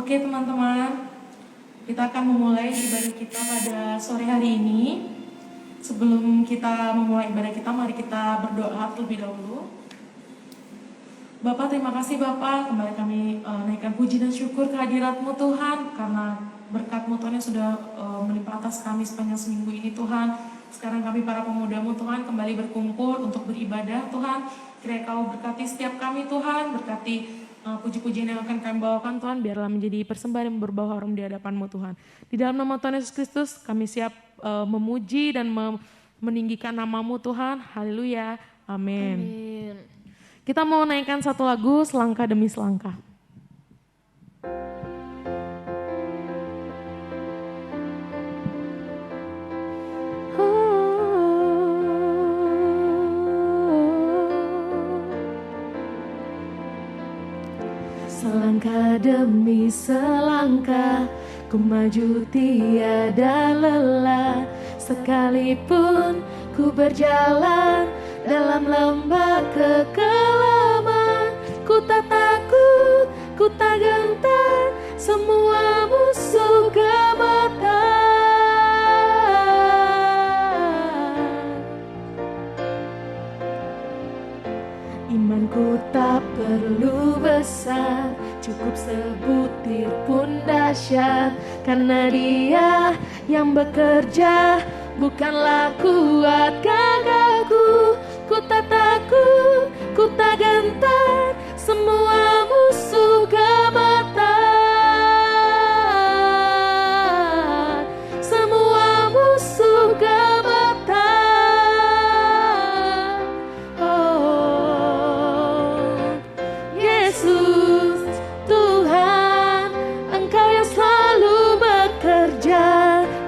Oke teman-teman, kita akan memulai ibadah kita pada sore hari ini. Sebelum kita memulai ibadah kita, mari kita berdoa terlebih dahulu. Bapak, terima kasih Bapak, kembali kami naikkan puji dan syukur kehadirat-Mu Tuhan, karena berkat-Mu Tuhan yang sudah melimpah atas kami sepanjang seminggu ini Tuhan. Sekarang kami para pemuda-Mu Tuhan kembali berkumpul untuk beribadah Tuhan. Kiranya Kau berkati setiap kami Tuhan, berkati puji-pujian yang akan kami bawakan Tuhan, biarlah menjadi persembahan yang berbau harum di hadapan-Mu Tuhan. Di dalam nama Tuhan Yesus Kristus kami siap memuji dan meninggikan nama-Mu Tuhan. Haleluya, amin. Kita mau naikkan satu lagu, Selangkah Demi Selangkah. Selangkah demi selangkah, ku maju tiada lelah. Sekalipun ku berjalan dalam lembah kekelaman, ku tak takut, ku tak gentar, semua musuh gemetar. Imanku tak perlu besar, cukup sebutir pun dahsyat, karena Dia yang bekerja bukanlah kuat gagahku. Ku tak takut, ku tak gentar, semua musuh gemetar. Semua musuh gemetar. Oh, Yesus Tuhan, Engkau yang selalu bekerja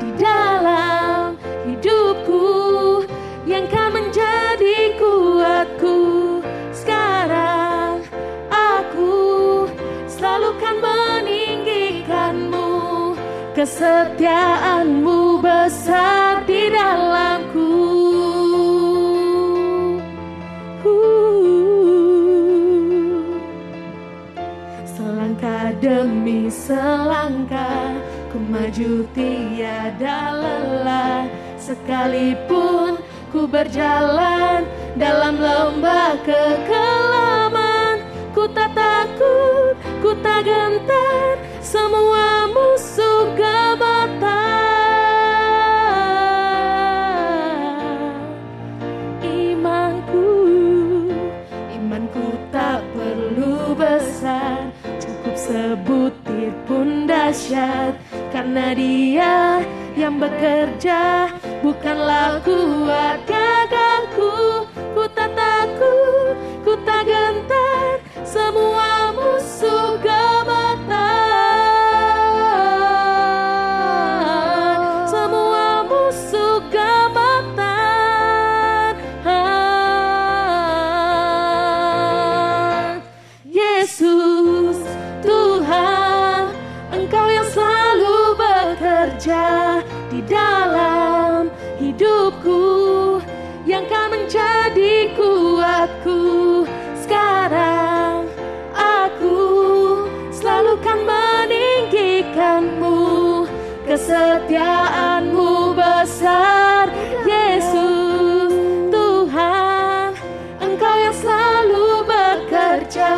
di dalam hidupku, yang kan menjadi kuatku. Sekarang aku selalu kan meninggikan-Mu, kesetiaan-Mu besar di dalamku. Selangkah demi selangkah, ku maju tiada lelah. Sekalipun ku berjalan dalam lembah kekelaman, ku tak takut, ku tak gentar, semua musuh gemetar. Imanku tak perlu besar, cukup sebutir pun dahsyat, karena Dia yang bekerja bukanlah kuat gagahku. Ku tak takut, ku tak gentar, semua musuh gemetar. Semua musuh gemetar. Yesus Tuhan, Engkau yang selalu bekerja di dalam hidupku, yang kan menjadi kuatku. Sekarang aku selalu kan meninggikan-Mu, kesetiaan-Mu besar. Yesus Tuhan, Engkau yang selalu bekerja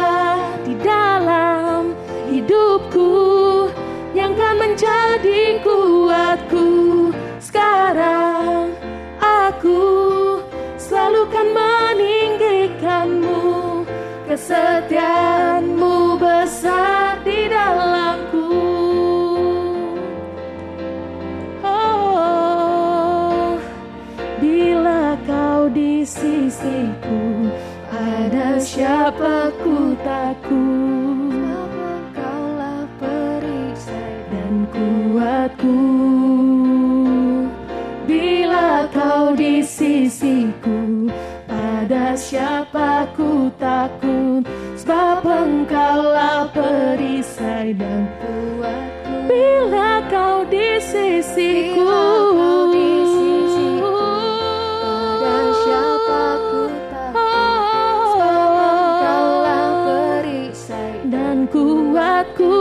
di dalam hidupku, yang kan menjadi kuatku. Sekarang aku selalu kan meninggikan-Mu, kesetiaan-Mu besar di dalamku. Oh, bila Kau di sisiku, ada siapa ku takut? Kaulah perisai dan kuatku. Bila Kau di sisiku, pada siapa ku takut? Sebab Engkaulah perisai dan kuatku. Bila Kau di sisiku, pada siapa ku takut? Sebab Engkaulah perisai dan kuatku.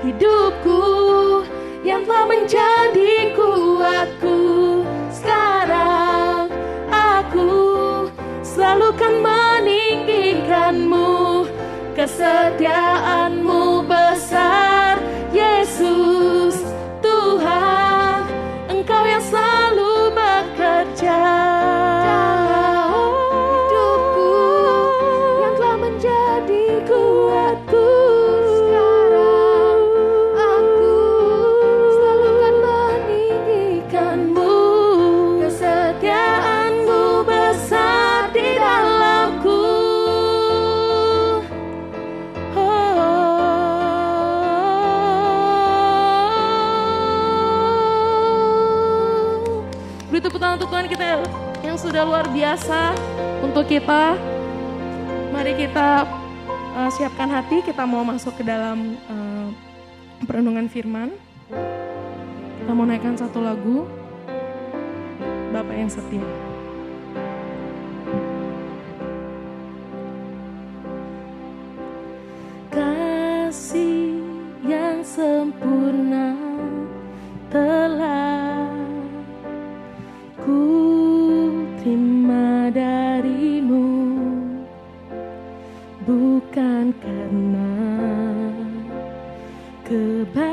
hidupku yang telah menjadi kuatku. Sekarang aku selalu kan meninggikanmu, kesetiaanmu besar Yesus Tuhan, Engkau yang selalu bekerja. Hidupku yang telah menjadi kuatku. Sekarang aku selalu kan meninggikanmu, kesetiaanmu besar di dalamku. Beri tepuk tangan untuk Tuhan kita yang sudah luar biasa untuk kita. Mari kita siapkan hati, kita mau masuk ke dalam perenungan firman. Kita mau naikkan satu lagu, Bapa yang Setia. Kasih yang sempurna telah ku terima darimu, bukan karena kebaikanmu,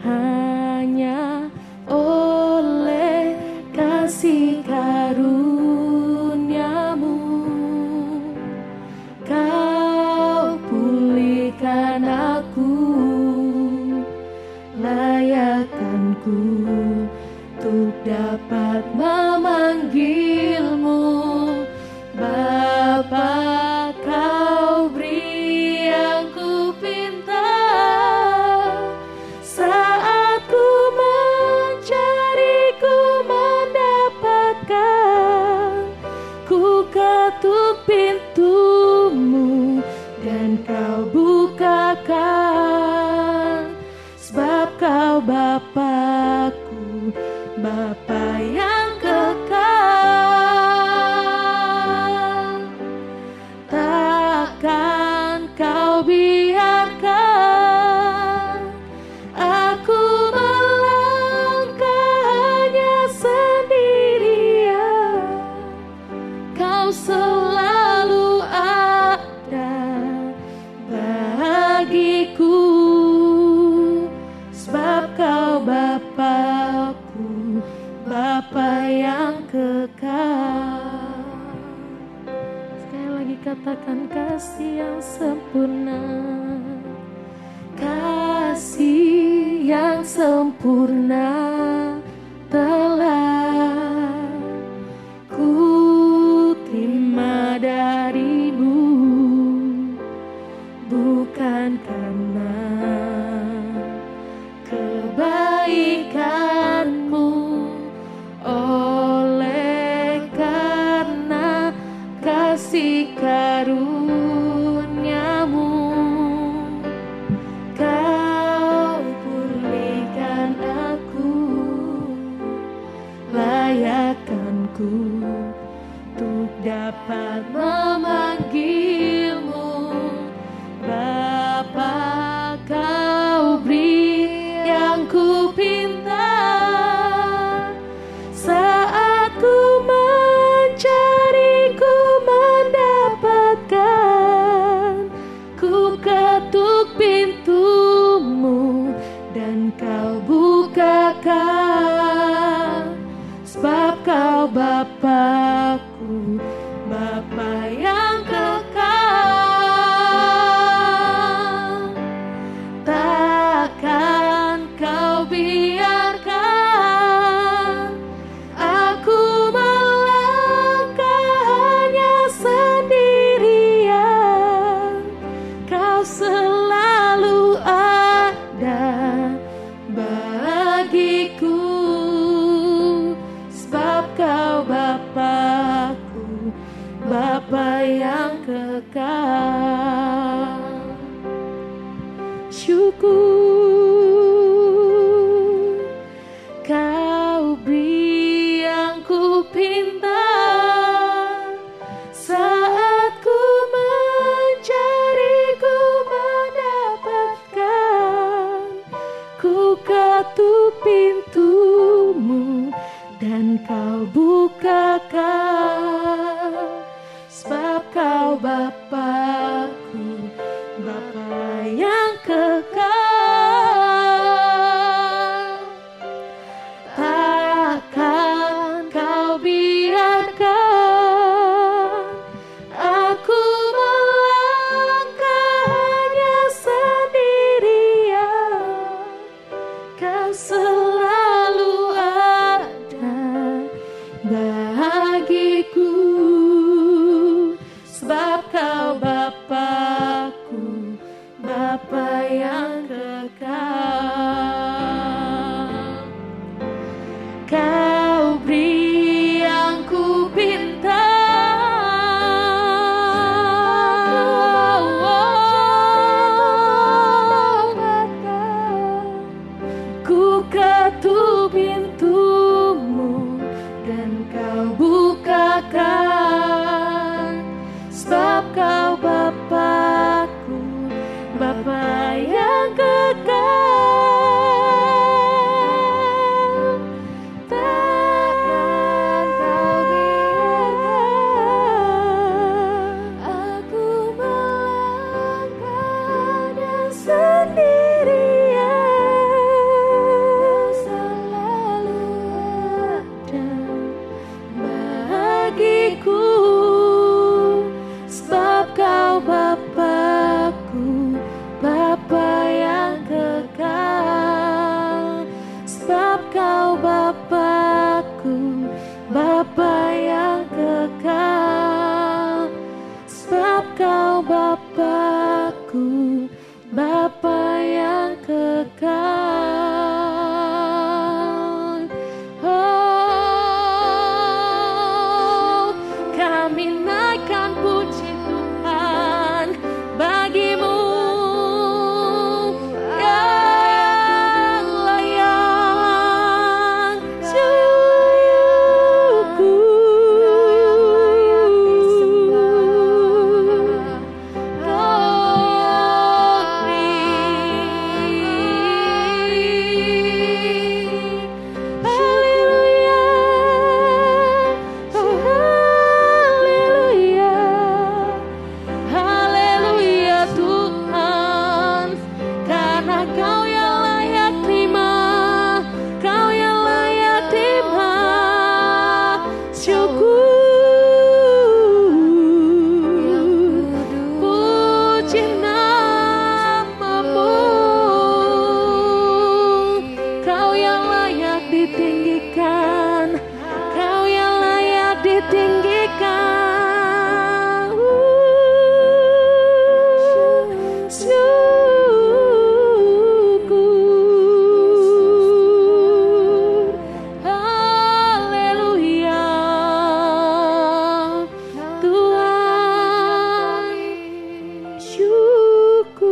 hanya oleh kasih karuniamu kau pulihkan aku, layakkanku untuk dapat memanggilmu Bapa. Kau beri yang ku pinta saat ku mencari, ku mendapatkan. Ku ketuk pintumu dan kau bukakan, sebab kau Bapakku, Bapa yang kekal. Takkan kau biarkan aku melangkah hanya sendirian. Kau selalu ada bagiku, sebab kau Bapakku, Bapa yang kekal. Sekali lagi katakan, kasih yang sempurna, kasih yang sempurna telah ku terima darimu, bukan karena kebaikanmu, oleh karena kasih karuniamu kau pulihkan aku, layakkanku untuk dapat memanggilmu Bapa. Kau beri yang ku pinta saat ku mencari, ku mendapatkan. Ku ketuk pintumu dan kau bukakan, sebab kau Bapakku, Bapa yang kekal. Takkan kau biarkan aku melangkah hanya sendirian. Kau selalu ada bagiku, sebab kau Bapakku, Bapa yang kekal. Syukur kau beri yang ku pinta saat ku mencari, ku Bapa yang kekal, takkan kau biarkan aku melangkah hanya sendirian. Kau selalu ada bagiku, sebab kau Bapakku, Bapa yang kekal. Kau beri yang ku pinta, ku ketuk pintumu dan kau bukakan, sebab kau Bapakku, Bapa yang kekal. Takkan kau biarkan aku melangkah dan sendirian. Selalu ada bagiku, sebab kau Bapakku, Bapa yang kekal. Sebab kau Bapakku, Bapa yang kekal. Sebab kau Bapakku, Bapa yang kekal. Oh, kami naikkan puji Tuhan bagimu yang layak syukur. Haleluya, oh haleluya, haleluya Tuhan, karena Kau yang layak terima, Kau yang layak terima syukur. Puji namamu, Kau yang layak ditinggikan, Kau yang layak ditinggikan. Syukur. Haleluya Tuhan, syukur.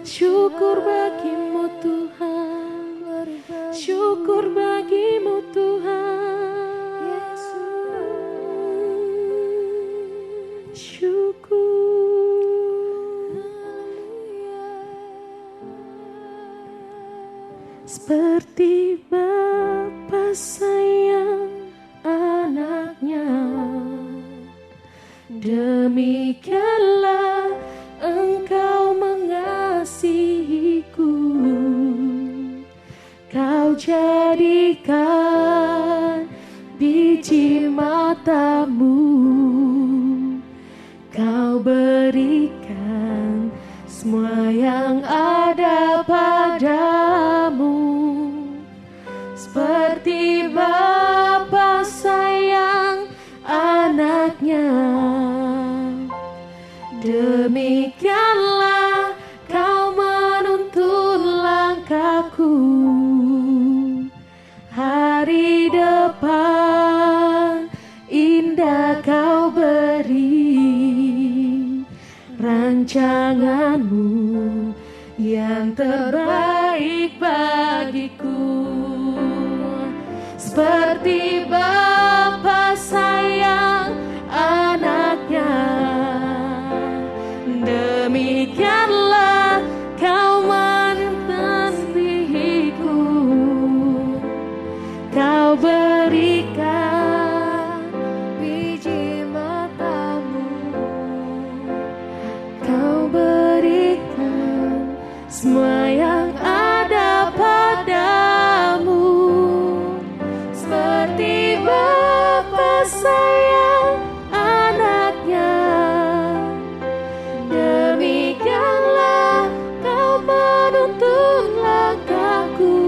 Syukur bagimu Tuhan, syukur bagimu Tuhan, syukur. Seperti Bapa sayang anaknya, demikianlah Engkau mengasihiku. Kau jadikan biji matamu, Kau berikan semua yang ada padamu. Seperti Bapa sayang anaknya, demikianlah Kau menuntun langkahku. Hari depan indah Kau beri, rancanganmu yang terbaik bagiku. Seperti Bapa sayang anaknya, demikianlah Kau mengasihiku. Kau berikan biji matamu, semua yang ada padamu, seperti Bapa sayang anaknya, demikianlah kau menuntun langkahku.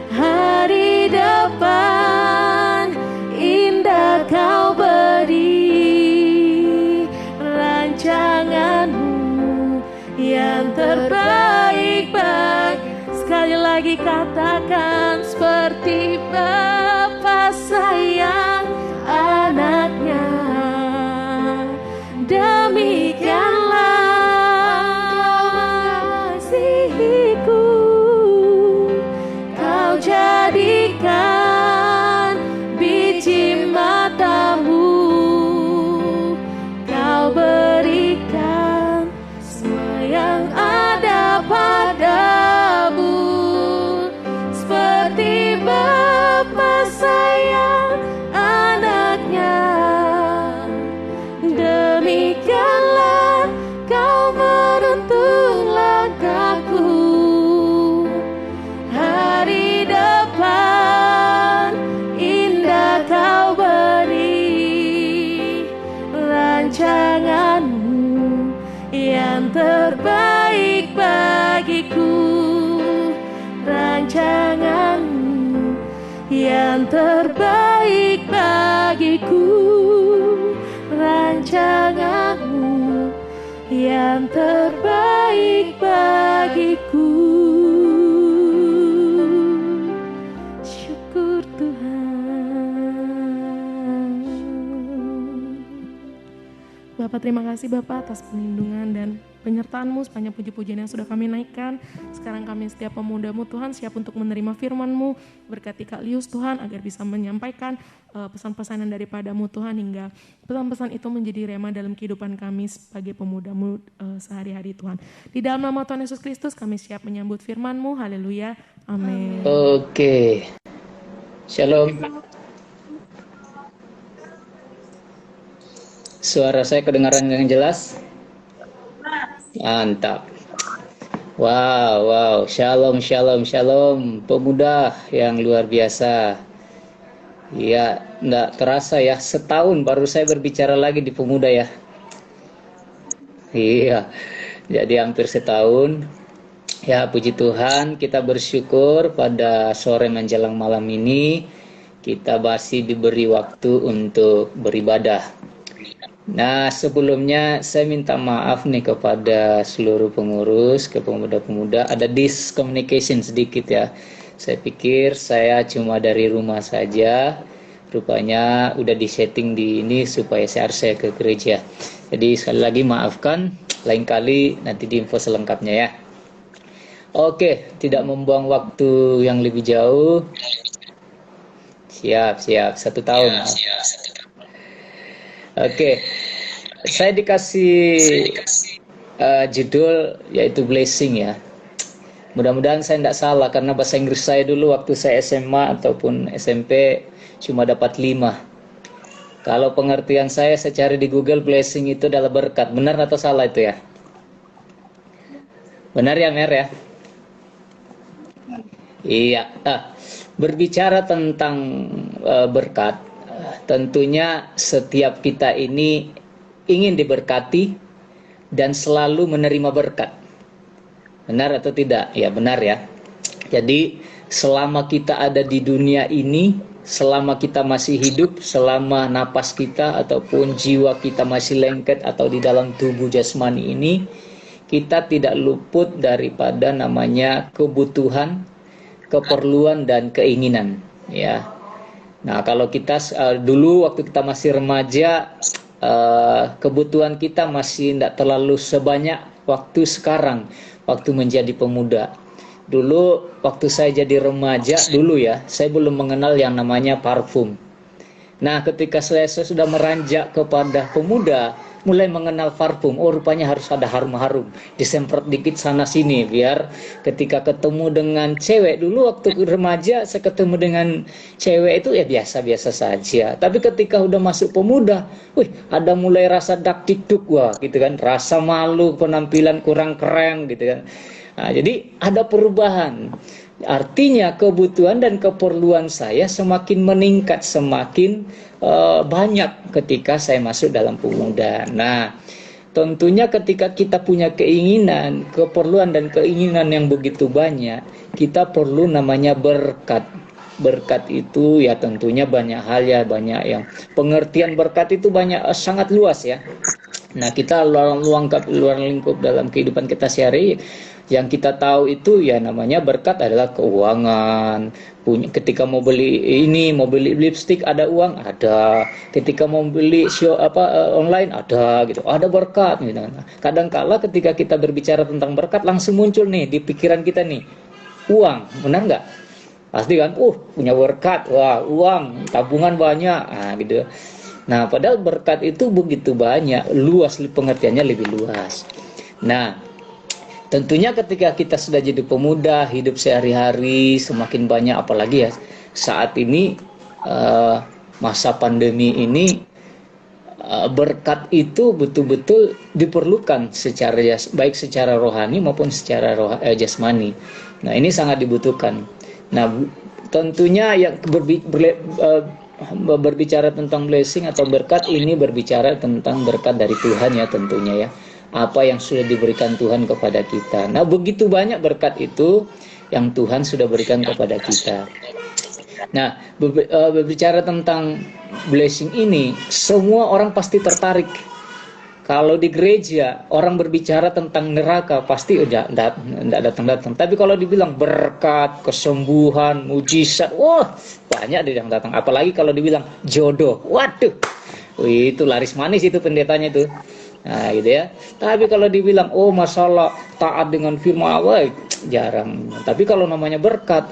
Hari depan indah kau beri, rancanganmu yang terbaik sekali lagi katakan, seperti Bapa sayang anaknya, demikianlah kasihiku kau jadikan biji matamu, kau berikan semua yang ada padamu, seperti Bapa sayang anaknya, demikianlah kau menuntun langkahku. Hari depan indah kau beri, rancanganmu yang terbaik bagiku, rancanganmu yang terbaik bagiku, rancanganmu yang terbaik bagiku. Syukur Tuhan. Bapak, terima kasih Bapak atas perlindungan dan penyertaan-Mu sepanjang puji-pujian yang sudah kami naikkan. Sekarang kami setiap pemuda-Mu Tuhan siap untuk menerima firman-Mu. Berkati Kak Lius Tuhan agar bisa menyampaikan pesan-pesan yang daripada-Mu Tuhan, hingga pesan-pesan itu menjadi rema dalam kehidupan kami sebagai pemuda-Mu sehari-hari Tuhan. Di dalam nama Tuhan Yesus Kristus kami siap menyambut firman-Mu. Haleluya. Amin. Oke. Shalom. Suara saya kedengaran dengan jelas? Mantap. Wow. Shalom. Pemuda yang luar biasa. Ya, enggak terasa ya. Setahun baru saya berbicara lagi di pemuda ya. Iya. Jadi hampir setahun. Ya, puji Tuhan, kita bersyukur pada sore menjelang malam ini kita masih diberi waktu untuk beribadah. Nah, sebelumnya saya minta maaf nih kepada seluruh pengurus, ke pemuda-pemuda, ada discommunication sedikit ya. Saya pikir saya cuma dari rumah saja, rupanya udah disetting di ini supaya saya ke gereja. Jadi sekali lagi maafkan, lain kali nanti diinfo selengkapnya ya. Oke, tidak membuang waktu yang lebih jauh. Siap, 1 tahun. Oke, saya dikasih judul yaitu blessing ya. Mudah-mudahan saya tidak salah, karena bahasa Inggris saya dulu waktu saya SMA ataupun SMP cuma dapat 5. Kalau pengertian saya cari di Google, blessing itu adalah berkat. Benar atau salah itu ya? Benar ya Mer ya? Iya. Berbicara tentang berkat, tentunya setiap kita ini ingin diberkati dan selalu menerima berkat. Benar atau tidak? Ya benar ya. Jadi selama kita ada di dunia ini, selama kita masih hidup, selama napas kita ataupun jiwa kita masih lengket atau di dalam tubuh jasmani ini, kita tidak luput daripada namanya kebutuhan, keperluan dan keinginan ya. Nah, kalau kita dulu waktu kita masih remaja, kebutuhan kita masih tidak terlalu sebanyak waktu sekarang, waktu menjadi pemuda. Dulu waktu saya jadi remaja dulu ya, saya belum mengenal yang namanya parfum. Nah, ketika saya sudah meranjak kepada pemuda, mulai mengenal parfum. Oh, rupanya harus ada harum-harum. Disemprot dikit sana sini biar ketika ketemu dengan cewek, dulu waktu remaja saya ketemu dengan cewek itu ya biasa-biasa saja. Tapi ketika udah masuk pemuda, wih, ada mulai rasa dak dikduk, wah gitu kan, rasa malu, penampilan kurang keren gitu kan. Nah, jadi ada perubahan. Artinya kebutuhan dan keperluan saya semakin meningkat, semakin banyak ketika saya masuk dalam pemuda. Nah, tentunya ketika kita punya keinginan, keperluan dan keinginan yang begitu banyak, kita perlu namanya berkat. Berkat itu ya tentunya banyak hal ya, banyak yang pengertian berkat itu banyak, sangat luas ya. Nah, kita luar lingkup dalam kehidupan kita sehari, yang kita tahu itu ya namanya berkat adalah keuangan. Ketika mau beli ini, mau beli lipstick ada uang, ada. Ketika mau beli online ada gitu. Ada berkat gitu. Kadangkala ketika kita berbicara tentang berkat langsung muncul nih di pikiran kita nih, uang, benar nggak? Pasti kan, punya berkat, wah uang, tabungan banyak, gitu. Nah, padahal berkat itu begitu banyak, luas, pengertiannya lebih luas. Nah, tentunya ketika kita sudah jadi pemuda, hidup sehari-hari semakin banyak, apalagi ya saat ini masa pandemi ini, berkat itu betul-betul diperlukan baik secara rohani maupun secara jasmani. Nah, ini sangat dibutuhkan. Nah, tentunya yang berbicara tentang blessing atau berkat ini berbicara tentang berkat dari Tuhan ya tentunya ya. Apa yang sudah diberikan Tuhan kepada kita. Nah, begitu banyak berkat itu yang Tuhan sudah berikan kepada kita. Nah, berbicara tentang blessing ini, semua orang pasti tertarik. Kalau di gereja, orang berbicara tentang neraka, pasti udah enggak datang-datang. Tapi kalau dibilang berkat, kesembuhan, mujizat, wah, banyak yang datang. Apalagi kalau dibilang jodoh, waduh, itu laris manis itu pendetanya itu. Nah, gitu ya. Tapi kalau dibilang masalah taat dengan firman Allah, jarang. Tapi kalau namanya berkat,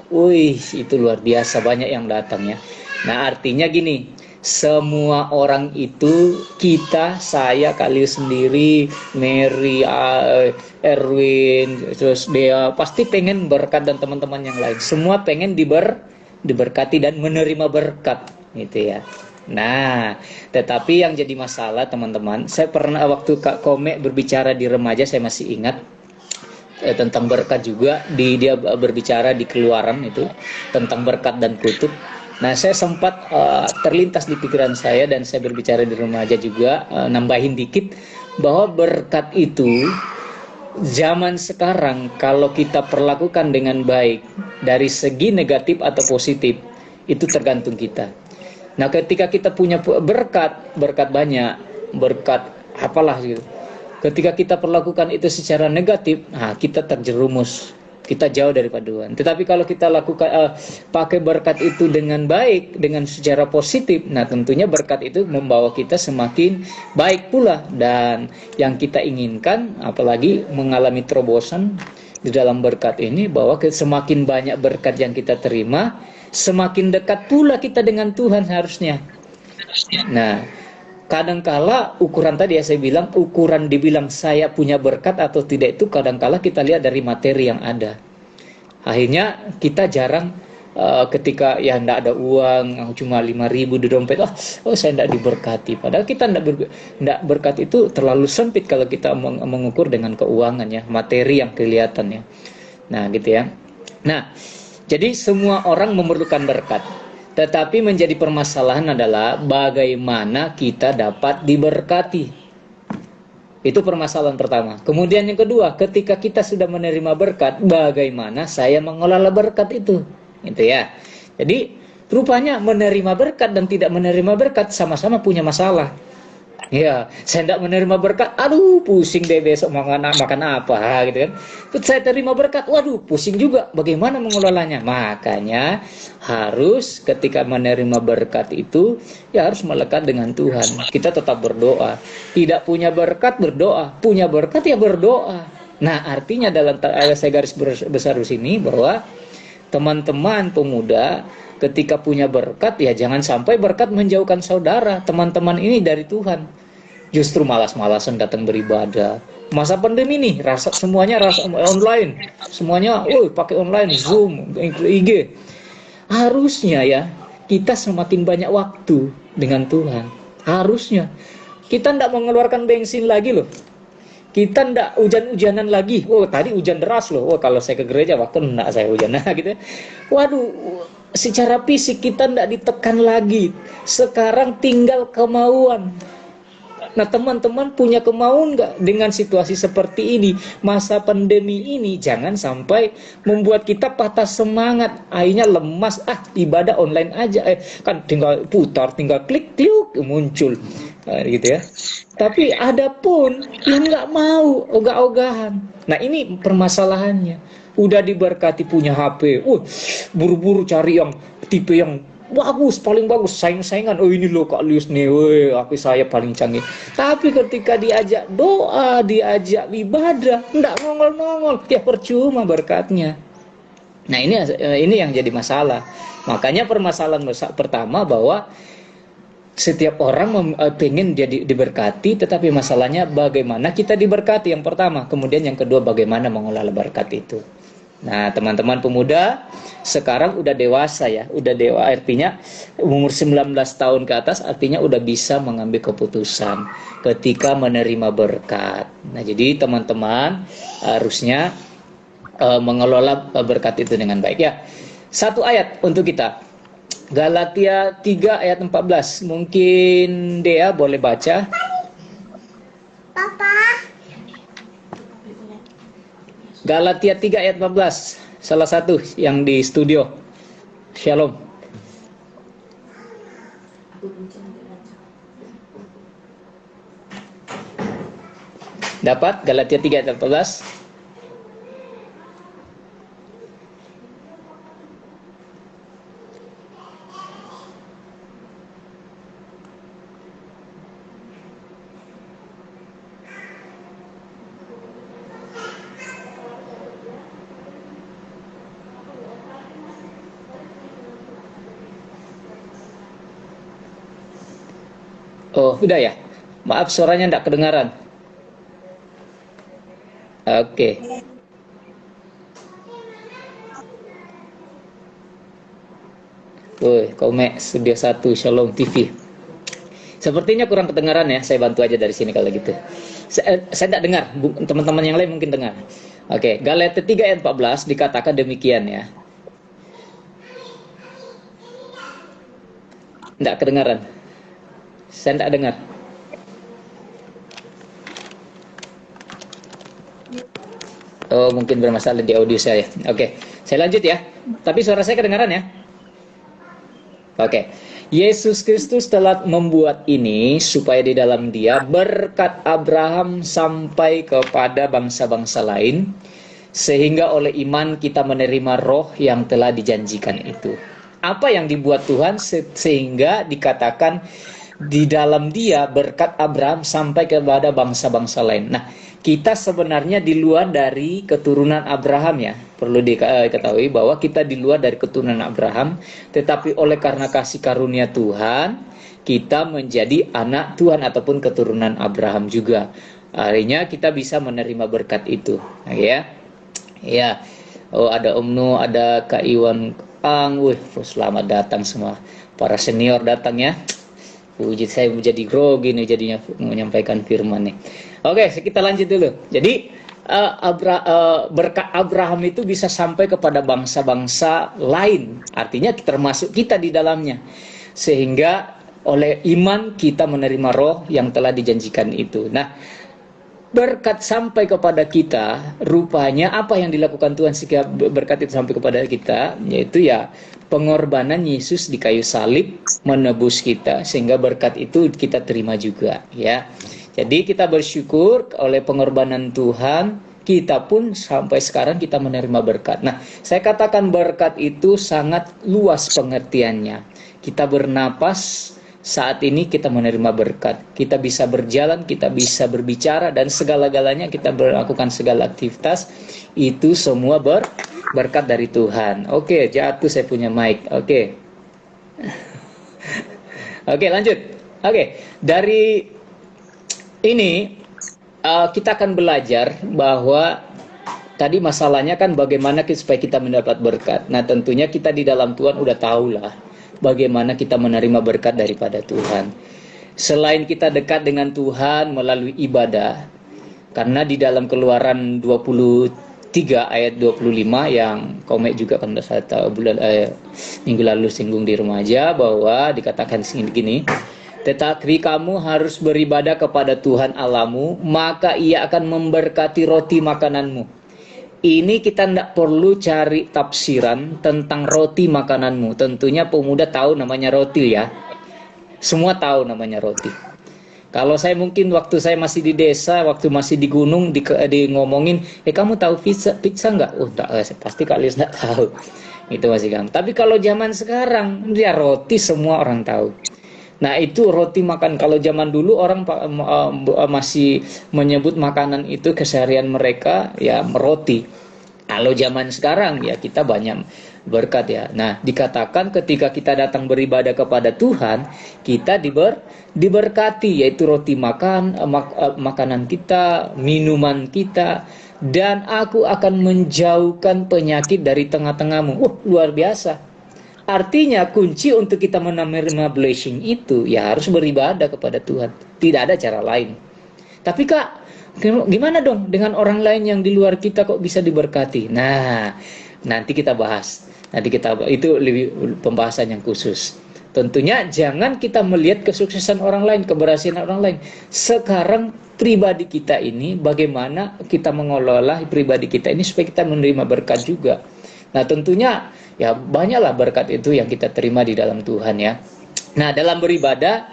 itu luar biasa banyak yang datang ya. Nah, artinya gini, semua orang itu, kita, saya, Kalius sendiri, Mary, Erwin, terus Dea, pasti pengen berkat, dan teman-teman yang lain. Semua pengen diberkati dan menerima berkat, gitu ya. Nah, tetapi yang jadi masalah teman-teman, saya pernah waktu Kak Komek berbicara di remaja, saya masih ingat tentang berkat juga, dia berbicara di Keluaran itu tentang berkat dan kutuk. Nah, saya sempat terlintas di pikiran saya, dan saya berbicara di remaja juga, nambahin dikit bahwa berkat itu zaman sekarang kalau kita perlakukan dengan baik dari segi negatif atau positif, itu tergantung kita. Nah, ketika kita punya berkat banyak, berkat apalah gitu. Ketika kita perlakukan itu secara negatif, kita terjerumus, kita jauh daripada Tuhan. Tetapi kalau kita lakukan pakai berkat itu dengan baik, dengan secara positif, nah tentunya berkat itu membawa kita semakin baik pula. Dan yang kita inginkan, apalagi mengalami terobosan di dalam berkat ini, bahwa semakin banyak berkat yang kita terima, semakin dekat pula kita dengan Tuhan harusnya. Nah, kadangkala ukuran tadi ya saya bilang, ukuran dibilang saya punya berkat atau tidak itu kadangkala kita lihat dari materi yang ada. Akhirnya kita jarang ketika ya enggak ada uang, cuma 5.000 di dompet, saya enggak diberkati. Padahal kita enggak berkat itu terlalu sempit kalau kita mengukur dengan keuangan ya, materi yang kelihatan ya. Nah, gitu ya. Nah, jadi semua orang memerlukan berkat. Tetapi menjadi permasalahan adalah bagaimana kita dapat diberkati. Itu permasalahan pertama. Kemudian yang kedua, ketika kita sudah menerima berkat, bagaimana saya mengelola berkat itu? Gitu ya. Jadi rupanya menerima berkat dan tidak menerima berkat sama-sama punya masalah. Ya, saya tidak menerima berkat, pusing deh besok makan apa gitu kan. Terus saya terima berkat, pusing juga, bagaimana mengelolanya? Makanya harus ketika menerima berkat itu ya harus melekat dengan Tuhan. Kita tetap berdoa. Tidak punya berkat berdoa, punya berkat ya berdoa. Nah, artinya dalam saya garis besar di sini bahwa teman-teman pemuda ketika punya berkat, ya jangan sampai berkat menjauhkan saudara, teman-teman ini dari Tuhan. Justru malas-malasan datang beribadah. Masa pandemi nih, semuanya rasa online. Semuanya, pakai online, Zoom, IG. Harusnya ya, kita semakin banyak waktu dengan Tuhan. Harusnya. Kita tidak mengeluarkan bensin lagi loh. Kita tidak hujan-hujanan lagi. Tadi hujan deras loh. Kalau saya ke gereja, waktu enggak saya hujan gitu. Waduh, secara fisik kita tidak ditekan lagi. Sekarang tinggal kemauan. Nah, teman-teman punya kemauan nggak dengan situasi seperti ini? Masa pandemi ini jangan sampai membuat kita patah semangat, akhirnya lemas. Ibadah online aja, kan tinggal putar, tinggal klik, muncul, gitu ya. Tapi ada pun yang nggak mau, ogah-ogahan. Nah, ini permasalahannya. Udah diberkati punya HP, buru-buru cari yang tipe yang bagus, paling bagus, saing-saingan. Ini loh Kak Lius nih, HP saya paling canggih. Tapi ketika diajak doa, diajak ibadah, enggak nongol-nongol, ya percuma berkatnya. Nah, ini yang jadi masalah. Makanya permasalahan pertama bahwa setiap orang pengen jadi diberkati, tetapi masalahnya bagaimana kita diberkati yang pertama. Kemudian yang kedua, bagaimana mengelola berkat itu. Nah, teman-teman pemuda sekarang udah dewasa ya, artinya umur 19 tahun ke atas, artinya udah bisa mengambil keputusan ketika menerima berkat. Nah, jadi teman-teman harusnya mengelola berkat itu dengan baik ya. Satu ayat untuk kita, Galatia 3 ayat 14. Mungkin Dea boleh baca. Galatia 3 ayat 14. Salah satu yang di studio. Shalom. Dapat Galatia 3 ayat 14? Oh, udah ya? Maaf, suaranya tidak kedengaran. Oke. Komek Studio 1 Shalom TV. Sepertinya kurang kedengaran ya, saya bantu aja dari sini kalau gitu. Saya tidak dengar, teman-teman yang lain mungkin dengar. Oke, Galatia 3 ayat 14 dikatakan demikian ya. Tidak kedengaran. Saya tidak dengar. Oh, mungkin bermasalah di audio saya. Oke, saya lanjut ya. Tapi suara saya kedengaran ya? Oke. Yesus Kristus telah membuat ini supaya di dalam Dia berkat Abraham sampai kepada bangsa-bangsa lain, sehingga oleh iman kita menerima roh yang telah dijanjikan itu. Apa yang dibuat Tuhan sehingga dikatakan di dalam Dia berkat Abraham sampai kepada bangsa-bangsa lain. Nah, kita sebenarnya di luar dari keturunan Abraham ya. Perlu diketahui bahwa kita di luar dari keturunan Abraham, tetapi oleh karena kasih karunia Tuhan, kita menjadi anak Tuhan ataupun keturunan Abraham juga. Akhirnya kita bisa menerima berkat itu, ya. Ya. Oh, ada Om Nu, ada Kak Iwan Ang. Selamat datang semua. Para senior datang ya. Puji, saya menjadi grogi nih jadinya menyampaikan firman nih. Oke, kita lanjut dulu. Jadi berkat Abraham itu bisa sampai kepada bangsa-bangsa lain. Artinya termasuk kita di dalamnya. Sehingga oleh iman kita menerima roh yang telah dijanjikan itu. Nah, berkat sampai kepada kita, rupanya apa yang dilakukan Tuhan sehingga berkat itu sampai kepada kita, yaitu ya pengorbanan Yesus di kayu salib menebus kita, sehingga berkat itu kita terima juga ya. Jadi kita bersyukur oleh pengorbanan Tuhan, kita pun sampai sekarang kita menerima berkat. Nah, saya katakan berkat itu sangat luas pengertiannya. Kita bernapas, saat ini kita menerima berkat. Kita bisa berjalan, kita bisa berbicara, dan segala-galanya kita melakukan segala aktivitas. Itu semua berkat dari Tuhan. Oke, jatuh saya punya mic. Oke. Oke, lanjut. Oke, dari ini kita akan belajar bahwa tadi masalahnya kan bagaimana supaya kita mendapat berkat. Nah, tentunya kita di dalam Tuhan udah tahulah bagaimana kita menerima berkat daripada Tuhan. Selain kita dekat dengan Tuhan melalui ibadah, karena di dalam Keluaran 23 ayat 25 yang Komek juga kan saya tahu minggu lalu singgung di remaja, bahwa dikatakan gini, tetapi kamu harus beribadah kepada Tuhan Allahmu, maka Ia akan memberkati roti makananmu. Ini kita tidak perlu cari tafsiran tentang roti makananmu. Tentunya pemuda tahu namanya roti ya. Semua tahu namanya roti. Kalau saya mungkin waktu saya masih di desa, waktu masih di gunung, di ngomongin, kamu tahu pizza nggak? Oh, tak, pasti kalian nggak tahu. Itu masih gampang. Tapi kalau zaman sekarang, dia roti semua orang tahu. Nah, itu roti makan. Kalau zaman dulu orang masih menyebut makanan itu keseharian mereka ya roti. Kalau zaman sekarang ya kita banyak berkat ya. Nah, dikatakan ketika kita datang beribadah kepada Tuhan, kita diberkati, yaitu roti makanan kita, minuman kita, dan aku akan menjauhkan penyakit dari tengah-tengahmu. Luar biasa. Artinya kunci untuk kita menerima blessing itu ya harus beribadah kepada Tuhan. Tidak ada cara lain. Tapi Kak, gimana dong dengan orang lain yang di luar kita kok bisa diberkati? Nah, nanti kita bahas. Itu lebih pembahasan yang khusus. Tentunya jangan kita melihat kesuksesan orang lain, keberhasilan orang lain. Sekarang pribadi kita ini bagaimana kita mengelola pribadi kita ini supaya kita menerima berkat juga. Nah, tentunya ya banyaklah berkat itu yang kita terima di dalam Tuhan ya. Nah, dalam beribadah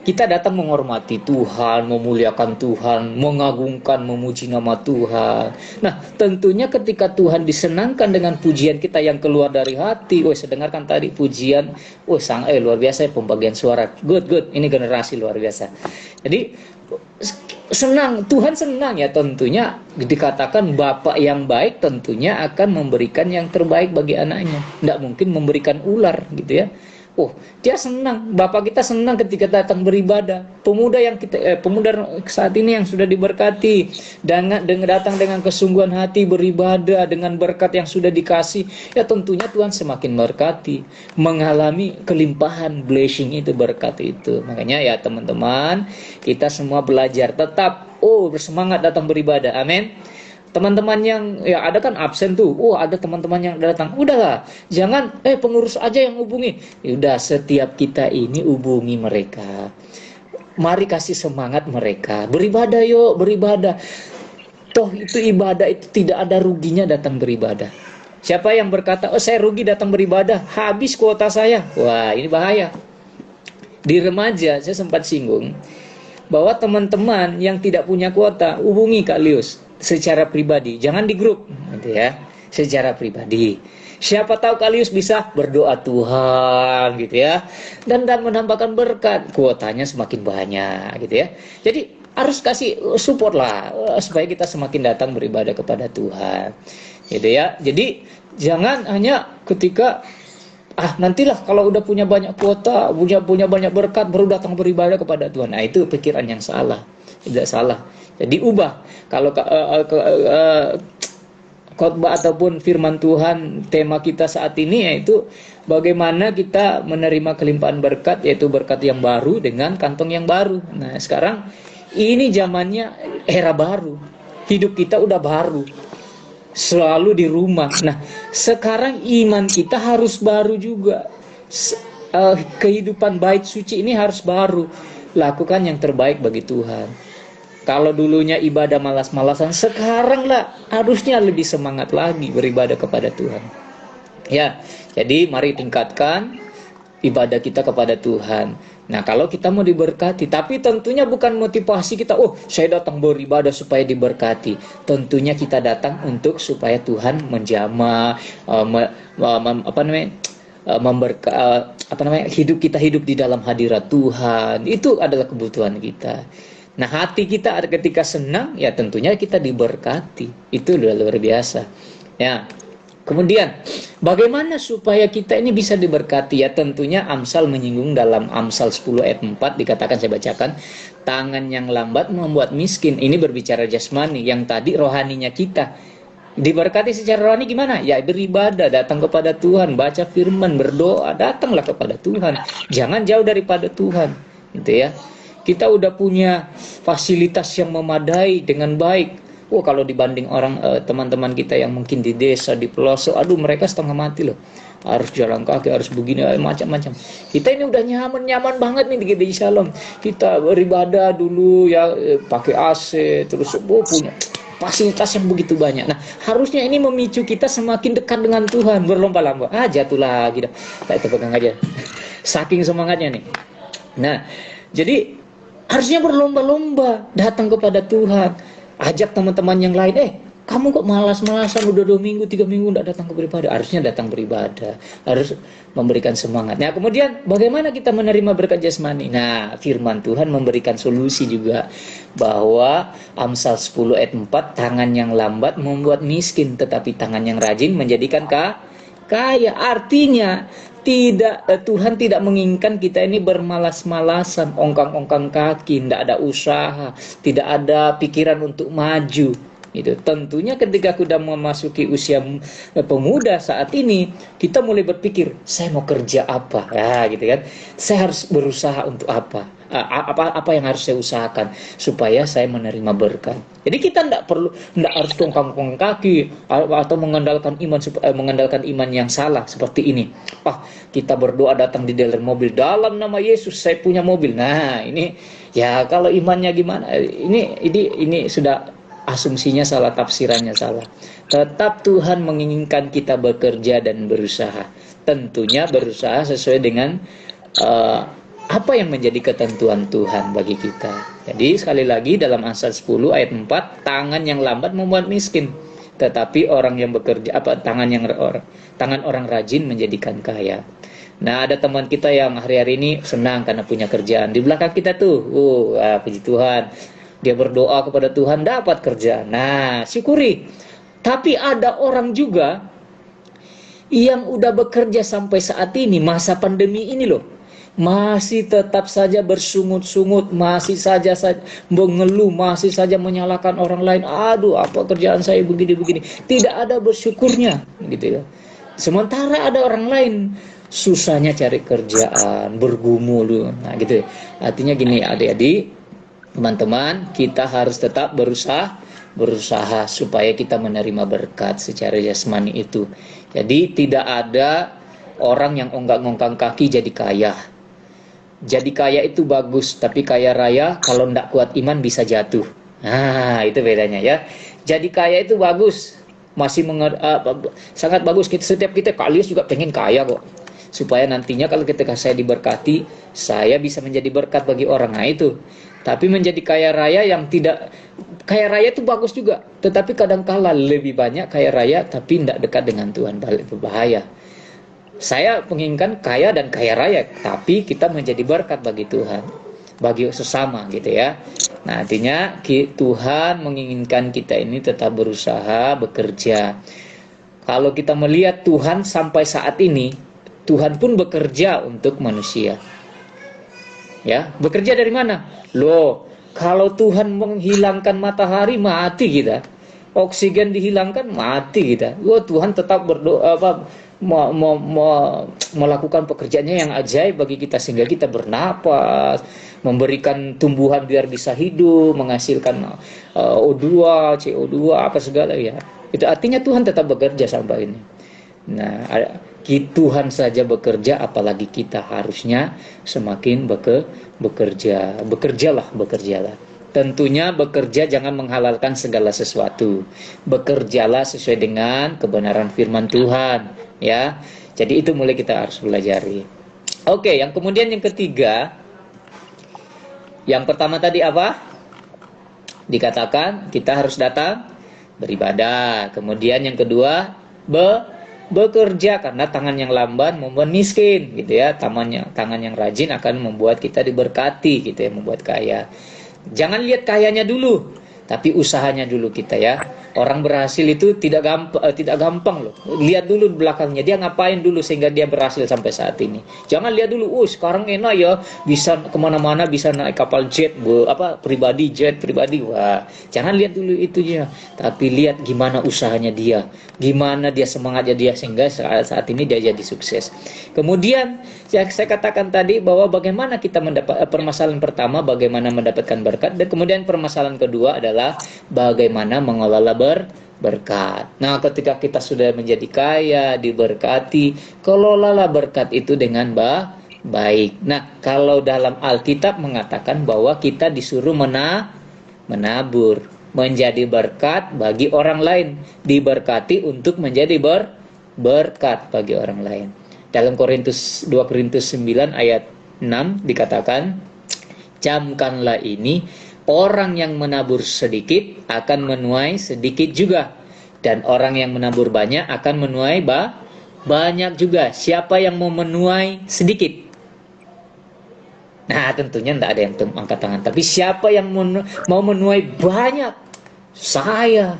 kita datang menghormati Tuhan, memuliakan Tuhan, mengagungkan, memuji nama Tuhan. Nah, tentunya ketika Tuhan disenangkan dengan pujian kita yang keluar dari hati. Saya dengarkan tadi pujian, luar biasa ya pembagian suara. Good. Ini generasi luar biasa. Jadi senang, Tuhan senang ya, tentunya dikatakan Bapa yang baik tentunya akan memberikan yang terbaik bagi anaknya. Tidak mungkin memberikan ular gitu ya. Dia senang, Bapak kita senang ketika datang beribadah. Pemuda saat ini yang sudah diberkati dan datang dengan kesungguhan hati beribadah dengan berkat yang sudah dikasih, ya tentunya Tuhan semakin berkati, mengalami kelimpahan blessing itu, berkat itu. Makanya ya teman-teman, kita semua belajar tetap bersemangat datang beribadah. Amin. Teman-teman yang ya ada kan absen tuh, ada teman-teman yang datang, udahlah, jangan pengurus aja yang hubungi. Udah, setiap kita ini hubungi mereka. Mari kasih semangat mereka, beribadah yuk, beribadah. Toh itu ibadah itu tidak ada ruginya datang beribadah. Siapa yang berkata, saya rugi datang beribadah, habis kuota saya. Wah, ini bahaya. Di remaja saya sempat singgung bahwa teman-teman yang tidak punya kuota, hubungi Kak Lius secara pribadi, jangan di grup gitu ya, secara pribadi. Siapa tahu Kalius bisa berdoa Tuhan gitu ya, dan menambahkan berkat, kuotanya semakin banyak gitu ya. Jadi harus kasih support lah supaya kita semakin datang beribadah kepada Tuhan gitu ya. Jadi jangan hanya ketika nantilah kalau udah punya banyak kuota, punya banyak berkat baru datang beribadah kepada Tuhan. Nah, itu pikiran yang salah. Tidak salah. Jadi ubah. Kalau khotbah ataupun firman Tuhan, tema kita saat ini yaitu bagaimana kita menerima kelimpahan berkat, yaitu berkat yang baru dengan kantong yang baru. Nah, sekarang ini zamannya era baru. Hidup kita udah baru. Selalu di rumah. Nah, sekarang iman kita harus baru juga. Kehidupan bait suci ini harus baru. Lakukan yang terbaik bagi Tuhan. Kalau dulunya ibadah malas-malasan, sekarang lah harusnya lebih semangat lagi beribadah kepada Tuhan. Ya, jadi mari tingkatkan ibadah kita kepada Tuhan. Nah, kalau kita mau diberkati, tapi tentunya bukan motivasi kita, saya datang beribadah supaya diberkati. Tentunya kita datang untuk supaya Tuhan menjamah, hidup kita hidup di dalam hadirat Tuhan. Itu adalah kebutuhan kita. Nah, hati kita ketika senang, ya tentunya kita diberkati. Itu luar biasa. Ya. Kemudian, bagaimana supaya kita ini bisa diberkati? Ya tentunya Amsal menyinggung dalam Amsal 10 ayat 4 dikatakan, saya bacakan, tangan yang lambat membuat miskin. Ini berbicara jasmani, yang tadi rohaninya kita. Diberkati secara rohani gimana? Ya beribadah, datang kepada Tuhan, baca firman, berdoa, datanglah kepada Tuhan. Jangan jauh daripada Tuhan, gitu ya. Kita udah punya fasilitas yang memadai dengan baik. Oh, kalau dibanding orang teman-teman kita yang mungkin di desa, di pelosok, aduh mereka setengah mati loh. Harus jalan kaki, harus begini, macam-macam. Kita ini udah nyaman banget nih di Shalom. Kita beribadah dulu ya pakai AC, terus punya fasilitas yang begitu banyak. Nah, harusnya ini memicu kita semakin dekat dengan Tuhan, berlomba-lomba. Jatuh lagi dah. Kita pegang aja. Saking semangatnya nih. Nah, jadi harusnya berlomba-lomba datang kepada Tuhan. Ajak teman-teman yang lain, kamu kok malas-malasan udah 2 minggu, 3 minggu tidak datang ke beribadah. Harusnya datang beribadah, harus memberikan semangat. Nah, kemudian bagaimana kita menerima berkat jasmani? Nah, firman Tuhan memberikan solusi juga, bahwa Amsal 10 ayat 4, tangan yang lambat membuat miskin, tetapi tangan yang rajin menjadikan kaya. Artinya Tuhan tidak menginginkan kita ini bermalas-malasan, ongkang-ongkang kaki, tidak ada usaha, tidak ada pikiran untuk maju. Itu tentunya ketika sudah memasuki usia pemuda saat ini, kita mulai berpikir, saya mau kerja apa? Ya, gitu kan. Saya harus berusaha untuk apa? Apa yang harus saya usahakan supaya saya menerima berkat. Jadi kita tidak harus tongkang kaki atau mengandalkan iman yang salah seperti ini. Kita berdoa datang di dalam mobil, dalam nama Yesus saya punya mobil. Nah, ini ya kalau imannya gimana? Ini sudah asumsinya salah, tafsirannya salah. Tetap Tuhan menginginkan kita bekerja dan berusaha. Tentunya berusaha sesuai dengan apa yang menjadi ketentuan Tuhan bagi kita. Jadi sekali lagi dalam Amsal 10 ayat 4, tangan yang lambat membuat miskin, tetapi orang yang bekerja tangan orang rajin menjadikan kaya. Nah, ada teman kita yang hari-hari ini senang karena punya kerjaan. Di belakang kita tuh, puji Tuhan, dia berdoa kepada Tuhan dapat kerjaan. Nah, syukuri. Tapi ada orang juga yang udah bekerja sampai saat ini, masa pandemi ini loh, masih tetap saja bersungut-sungut, masih saja mengeluh, masih saja menyalahkan orang lain. Aduh, apa kerjaan saya begini-begini. Tidak ada bersyukurnya, gitu ya. Sementara ada orang lain susahnya cari kerjaan, bergumul. Nah, gitu. Artinya gini, adik-adik, teman-teman, kita harus tetap berusaha supaya kita menerima berkat secara jasmani itu. Jadi tidak ada orang yang onggak-ongkang kaki jadi kaya. Jadi kaya itu bagus, tapi kaya raya kalau tidak kuat iman bisa jatuh. Nah, itu bedanya ya. Jadi kaya itu bagus, sangat bagus. Setiap kita kalian juga pengen kaya kok, supaya nantinya kalau ketika saya diberkati, saya bisa menjadi berkat bagi orang. Nah itu. Tapi menjadi kaya raya yang tidak, kaya raya itu bagus juga, tetapi kadang-kala lebih banyak kaya raya tapi tidak dekat dengan Tuhan, berbahaya. Saya menginginkan kaya dan kaya raya, tapi kita menjadi berkat bagi Tuhan, bagi sesama gitu ya. Nah, artinya Tuhan menginginkan kita ini tetap berusaha, bekerja. Kalau kita melihat Tuhan sampai saat ini, Tuhan pun bekerja untuk manusia. Ya, bekerja dari mana? Loh, kalau Tuhan menghilangkan matahari, mati kita. Oksigen dihilangkan, mati kita. Tuhan tetap melakukan pekerjaannya yang ajaib bagi kita, sehingga kita bernapas, memberikan tumbuhan biar bisa hidup, menghasilkan O2, CO2, apa segala ya. Itu artinya Tuhan tetap bekerja sampai ini. Nah, Tuhan saja bekerja, apalagi kita harusnya semakin bekerja. Bekerjalah. Tentunya bekerja jangan menghalalkan segala sesuatu. Bekerjalah sesuai dengan kebenaran firman Tuhan, ya. Jadi itu mulai kita harus pelajari. Oke, yang kemudian yang ketiga, yang pertama tadi apa? Dikatakan kita harus datang beribadah. Kemudian yang kedua, bekerja, karena tangan yang lamban membuat miskin, gitu ya. Tangan yang rajin akan membuat kita diberkati, gitu ya, membuat kaya. Jangan lihat kayanya dulu, tapi usahanya dulu kita ya. Orang berhasil itu tidak gampang loh. Lihat dulu di belakangnya dia ngapain dulu sehingga dia berhasil sampai saat ini. Jangan lihat dulu, sekarang enak ya, bisa kemana-mana, bisa naik kapal jet, pribadi, jet pribadi. Wah, jangan lihat dulu itunya, tapi lihat gimana usahanya dia, gimana dia semangatnya dia sehingga saat ini dia jadi sukses. Kemudian yang saya katakan tadi bahwa bagaimana kita permasalahan pertama bagaimana mendapatkan berkat, dan kemudian permasalahan kedua adalah bagaimana mengelola berkat. Nah, ketika kita sudah menjadi kaya, diberkati, kelolalah berkat itu dengan baik. Nah, kalau dalam Alkitab mengatakan bahwa kita disuruh menabur, menjadi berkat bagi orang lain, diberkati untuk menjadi berkat bagi orang lain. Dalam 2 Korintus 9 ayat 6 dikatakan, camkanlah ini, orang yang menabur sedikit akan menuai sedikit juga, dan orang yang menabur banyak akan menuai banyak juga. Siapa yang mau menuai sedikit? Nah, tentunya tidak ada yang angkat tangan. Tapi siapa yang mau menuai banyak? Saya.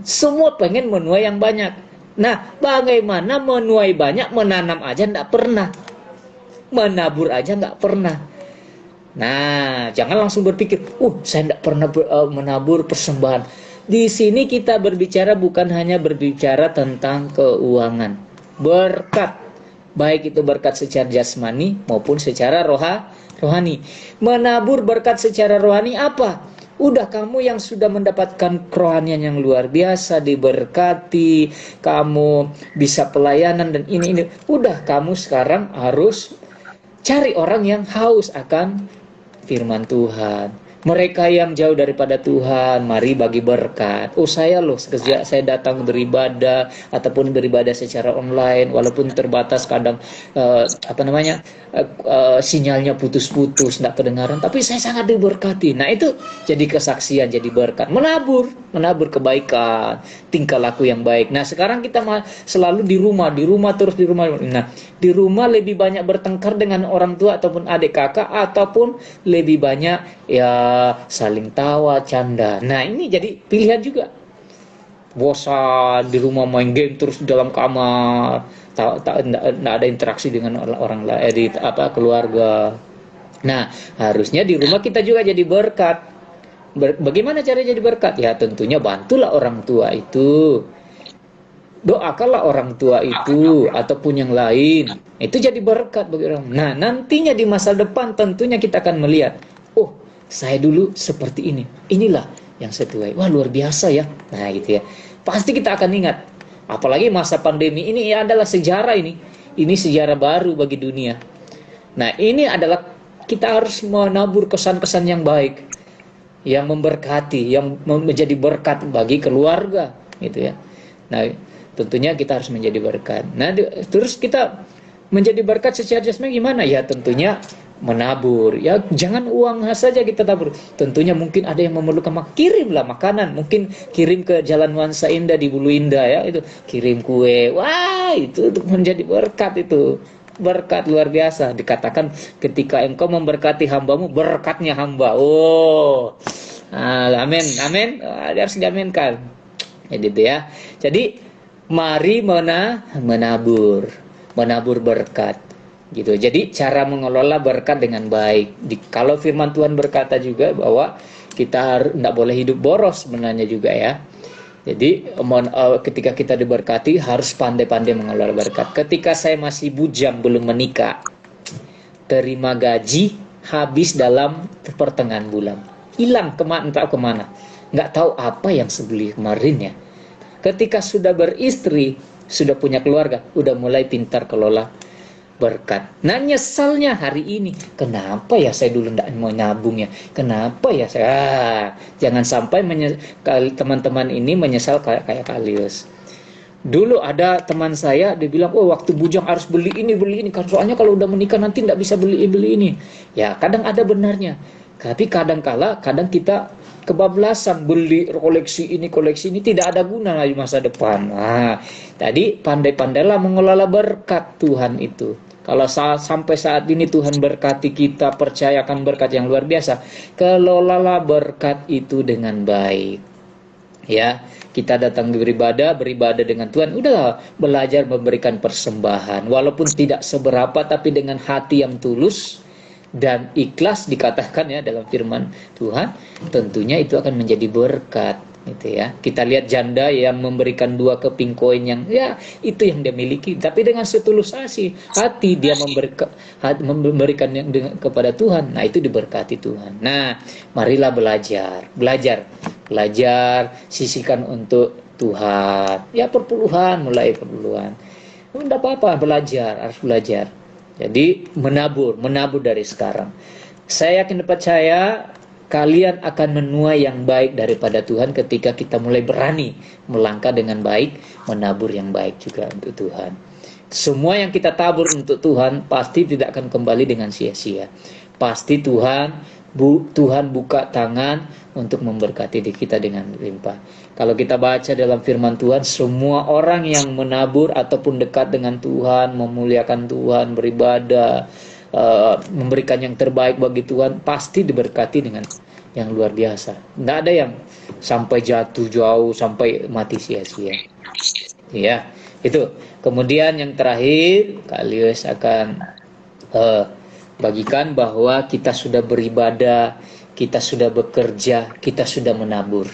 Semua pengen menuai yang banyak. Nah, bagaimana menuai banyak? Menanam aja tidak pernah, menabur aja nggak pernah. Nah, jangan langsung berpikir, saya tidak pernah menabur persembahan. Di sini kita berbicara bukan hanya berbicara tentang keuangan, berkat, baik itu berkat secara jasmani maupun secara rohani. Menabur berkat secara rohani apa? Udah kamu yang sudah mendapatkan kerohanian yang luar biasa, diberkati, kamu bisa pelayanan dan ini. Udah kamu sekarang harus cari orang yang haus akan firman Tuhan. Mereka yang jauh daripada Tuhan, mari bagi berkat. Saya loh, sejak saya datang beribadah ataupun beribadah secara online, walaupun terbatas kadang sinyalnya putus-putus, tidak kedengaran, tapi saya sangat diberkati. Nah, itu jadi kesaksian, jadi berkat. Menabur kebaikan, tingkah laku yang baik. Nah, sekarang kita selalu di rumah. Nah, di rumah lebih banyak bertengkar dengan orang tua ataupun adik kakak, ataupun lebih banyak saling tawa, canda. Nah, ini jadi pilihan juga. Bosan di rumah main game terus di dalam kamar, tak ada interaksi dengan orang lain, keluarga. Nah, harusnya di rumah kita juga jadi berkat. Bagaimana cara jadi berkat? Ya, tentunya bantulah orang tua itu. Doakanlah orang tua itu ataupun yang lain. Itu jadi berkat bagi orang. Nah, nantinya di masa depan tentunya kita akan melihat, saya dulu seperti ini. Inilah yang saya tuai. Wah, luar biasa ya. Nah, gitu ya. Pasti kita akan ingat. Apalagi masa pandemi ini adalah sejarah ini. Ini sejarah baru bagi dunia. Nah, ini adalah kita harus menabur kesan-kesan yang baik, yang memberkati, yang menjadi berkat bagi keluarga, gitu ya. Nah, tentunya kita harus menjadi berkat. Nah, terus kita menjadi berkat secara jasmani gimana? Ya, tentunya menabur. Ya, jangan uang saja kita tabur. Tentunya mungkin ada yang memerlukan, kirimlah makanan. Mungkin kirim ke Jalan Nuansa Indah di Bulu Indah ya, itu kirim kue. Wah, itu untuk menjadi berkat itu. Berkat luar biasa. Dikatakan ketika engkau memberkati hambamu, berkatnya hamba. Amin. Harus diaminkan. Gitu ya. Jadi mari menabur berkat. Gitu. Jadi cara mengelola berkat dengan baik. Kalau firman Tuhan berkata juga bahwa kita tidak boleh hidup boros sebenarnya juga ya. Jadi ketika kita diberkati harus pandai-pandai mengelola berkat. Ketika saya masih bujang belum menikah, terima gaji habis dalam pertengahan bulan, hilang entah kemana, nggak tahu apa yang sebeli kemarin ya. Ketika sudah beristri, sudah punya keluarga, udah mulai pintar kelola berkat. Nah, nyesalnya hari ini, kenapa ya saya dulu tidak mau nabung ya? Kenapa ya saya? Jangan sampai teman-teman ini menyesal kayak Kalius. Dulu ada teman saya, dia bilang, waktu bujang harus beli ini, kan soalnya kalau udah menikah nanti tidak bisa beli ini. Ya, kadang ada benarnya. Tapi kadang kita kebablasan beli koleksi ini tidak ada guna di masa depan. Nah, tadi pandai-pandailah mengelola berkat Tuhan itu. Kalau sampai saat ini Tuhan berkati kita, percayakan berkat yang luar biasa, kelolalah berkat itu dengan baik. Ya, kita datang beribadah dengan Tuhan, udah belajar memberikan persembahan, walaupun tidak seberapa, tapi dengan hati yang tulus dan ikhlas, dikatakan ya dalam firman Tuhan, tentunya itu akan menjadi berkat, gitu ya. Kita lihat janda yang memberikan 2 keping koin yang ya itu yang dia miliki, tapi dengan setulus hati dia memberikan yang kepada Tuhan. Nah, itu diberkati Tuhan. Nah, marilah belajar, sisihkan untuk Tuhan. Ya, mulai perpuluhan. Enggak apa-apa, harus belajar. Jadi menabur dari sekarang. Saya yakin percaya kalian akan menuai yang baik daripada Tuhan ketika kita mulai berani melangkah dengan baik, menabur yang baik juga untuk Tuhan. Semua yang kita tabur untuk Tuhan pasti tidak akan kembali dengan sia-sia. Pasti Tuhan buka tangan untuk memberkati kita dengan limpah. Kalau kita baca dalam firman Tuhan, semua orang yang menabur ataupun dekat dengan Tuhan, memuliakan Tuhan, beribadah, memberikan yang terbaik bagi Tuhan, pasti diberkati dengan yang luar biasa. Tidak ada yang sampai jatuh jauh, sampai mati sia-sia. Ya, itu. Kemudian yang terakhir, Kalius akan bagikan bahwa kita sudah beribadah, kita sudah bekerja, kita sudah menabur.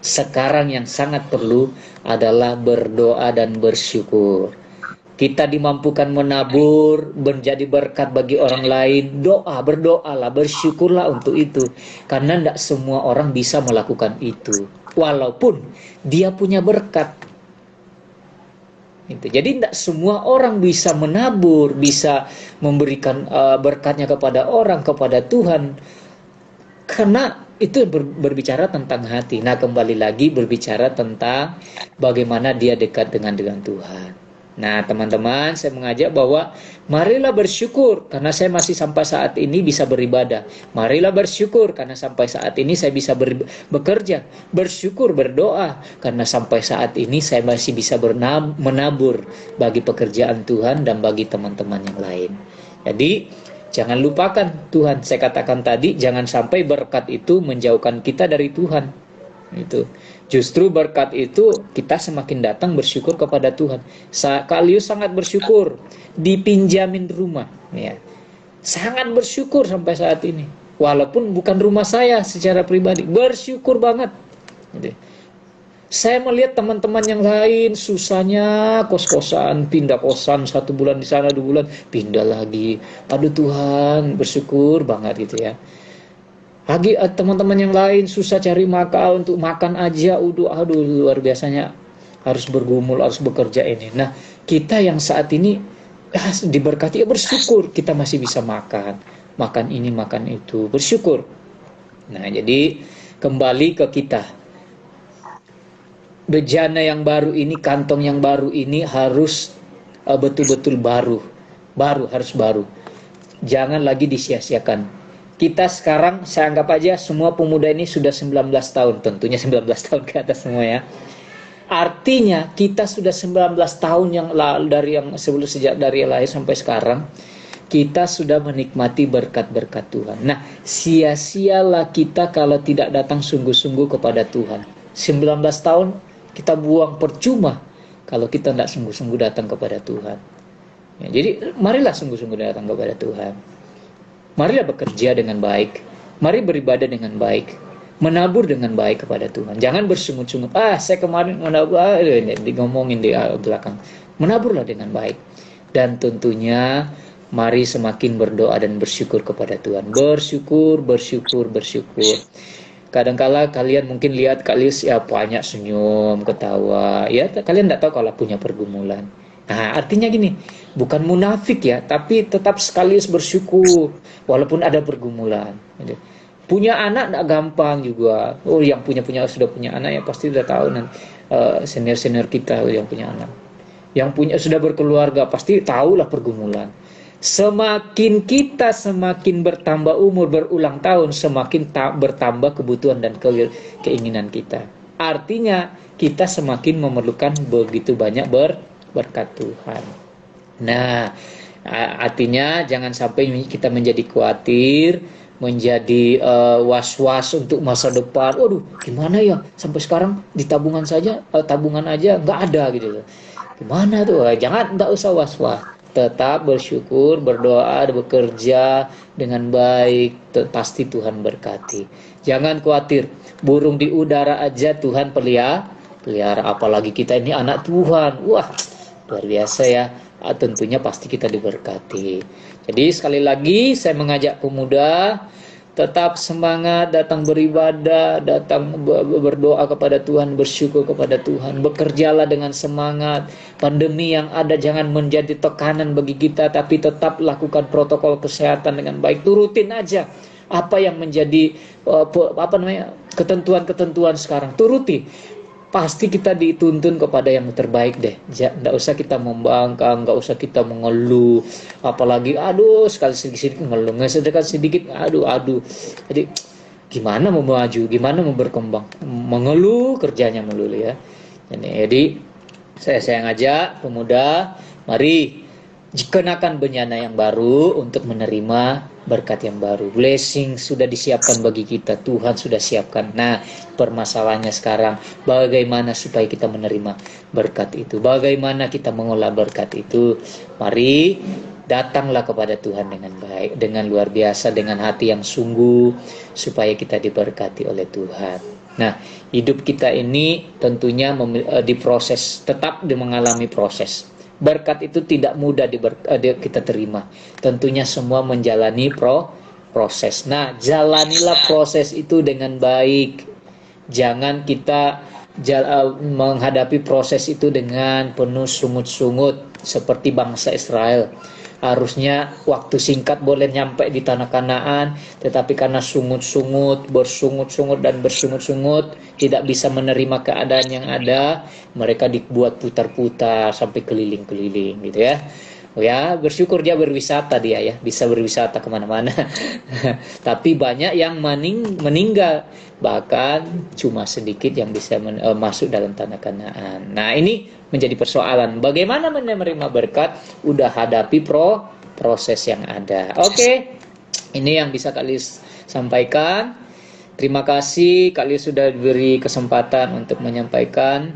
Sekarang yang sangat perlu adalah berdoa dan bersyukur. Kita dimampukan menabur, menjadi berkat bagi orang lain. Berdoalah, bersyukurlah untuk itu. Karena tidak semua orang bisa melakukan itu, walaupun dia punya berkat. Jadi tidak semua orang bisa menabur, bisa memberikan berkatnya kepada orang, kepada Tuhan. Karena itu berbicara tentang hati. Nah, kembali lagi berbicara tentang bagaimana dia dekat dengan Tuhan. Nah, teman-teman, saya mengajak bahwa marilah bersyukur karena saya masih sampai saat ini bisa beribadah. Marilah bersyukur karena sampai saat ini saya bisa bekerja. Bersyukur, berdoa karena sampai saat ini saya masih bisa menabur bagi pekerjaan Tuhan dan bagi teman-teman yang lain. Jadi, jangan lupakan Tuhan. Saya katakan tadi, jangan sampai berkat itu menjauhkan kita dari Tuhan. Itu. Justru berkat itu kita semakin datang bersyukur kepada Tuhan. Kalius sangat bersyukur dipinjamin rumah, ya. Sangat bersyukur sampai saat ini. Walaupun bukan rumah saya secara pribadi, bersyukur banget. Gitu. Saya melihat teman-teman yang lain susahnya kos-kosan, pindah kosan 1 bulan di sana, 2 bulan pindah lagi. Aduh Tuhan, bersyukur banget gitu ya. Lagi teman-teman yang lain susah cari makan, untuk makan aja aduh luar biasanya harus bergumul, harus bekerja ini. Nah, kita yang saat ini diberkati, bersyukur kita masih bisa makan ini, makan itu, bersyukur. Nah, jadi kembali ke kita. Bejana yang baru ini, kantong yang baru ini harus betul-betul baru, harus baru. Jangan lagi disia-siakan. Kita sekarang, saya anggap aja semua pemuda ini sudah 19 tahun, tentunya 19 tahun ke atas semua ya. Artinya kita sudah 19 tahun yang lalu sejak dari lahir sampai sekarang, kita sudah menikmati berkat-berkat Tuhan. Nah, sia-sialah kita kalau tidak datang sungguh-sungguh kepada Tuhan. 19 tahun kita buang percuma kalau kita tidak sungguh-sungguh datang kepada Tuhan. Ya, jadi marilah sungguh-sungguh datang kepada Tuhan. Marilah bekerja dengan baik. Mari beribadah dengan baik. Menabur dengan baik kepada Tuhan. Jangan bersungut-sungut. Saya kemarin menabur. Ngomongin di belakang. Menaburlah dengan baik. Dan tentunya mari semakin berdoa dan bersyukur kepada Tuhan. Bersyukur. Kadang-kala kalian mungkin lihat Kalius ya banyak senyum, ketawa. Ya kalian tidak tahu kalau punya pergumulan. Nah, artinya gini, bukan munafik ya, tapi tetap sekaligus bersyukur walaupun ada pergumulan. Punya anak tidak gampang juga. Yang sudah punya anak ya pasti sudah tahu senior kita yang punya anak. Yang sudah berkeluarga pasti tahulah pergumulan. Semakin bertambah umur, berulang tahun, semakin bertambah kebutuhan dan keinginan kita. Artinya kita semakin memerlukan begitu banyak berkat Tuhan. Nah, Artinya jangan sampai kita menjadi khawatir, menjadi was-was untuk masa depan. Waduh, gimana ya? Sampai sekarang di tabungan saja, tabungan aja nggak ada gitu. Gimana tuh? Jangan, nggak usah was-was. Tetap bersyukur, berdoa, bekerja dengan baik. Pasti Tuhan berkati. Jangan khawatir. Burung di udara aja Tuhan pelihara. Apalagi kita ini anak Tuhan. Wah, luar biasa ya. Tentunya pasti kita diberkati. Jadi sekali lagi saya mengajak pemuda tetap semangat, datang beribadah, datang berdoa kepada Tuhan, bersyukur kepada Tuhan. Bekerjalah dengan semangat. Pandemi yang ada jangan menjadi tekanan bagi kita, tapi tetap lakukan protokol kesehatan dengan baik. Turutin aja apa yang menjadi ketentuan-ketentuan sekarang. Turuti. Pasti kita dituntun kepada yang terbaik deh. Nggak usah kita membangkang, nggak usah kita mengeluh. Apalagi sekali sedikit mengeluh, sedikit aduh. Jadi gimana mau maju, gimana mau berkembang? Mengeluh kerjanya melulu ya. Jadi saya ngajak pemuda, mari kenakan bencana yang baru untuk menerima berkat yang baru. Blessing sudah disiapkan bagi kita, Tuhan sudah siapkan. Nah, permasalahannya sekarang bagaimana supaya kita menerima berkat itu, bagaimana kita mengolah berkat itu. Mari datanglah kepada Tuhan dengan baik, dengan luar biasa, dengan hati yang sungguh, supaya kita diberkati oleh Tuhan. Nah, hidup kita ini tentunya diproses, tetap mengalami proses. Berkat itu tidak mudah kita terima. Tentunya semua menjalani proses. Nah, jalanilah proses itu dengan baik. Jangan kita menghadapi proses itu dengan penuh sungut-sungut seperti bangsa Israel. Harusnya waktu singkat boleh nyampe di tanah Kanaan, tetapi karena bersungut-sungut tidak bisa menerima keadaan yang ada, mereka dibuat putar-putar sampai keliling-keliling gitu ya. Ya, bersyukur dia berwisata ya, bisa berwisata kemana-mana. Tapi banyak yang meninggal, bahkan cuma sedikit yang bisa masuk dalam tanah Kanaan. Nah, ini menjadi persoalan. Bagaimana menerima berkat? Udah hadapi proses yang ada. Oke, ini yang bisa kalian sampaikan. Terima kasih kalian sudah diberi kesempatan untuk menyampaikan.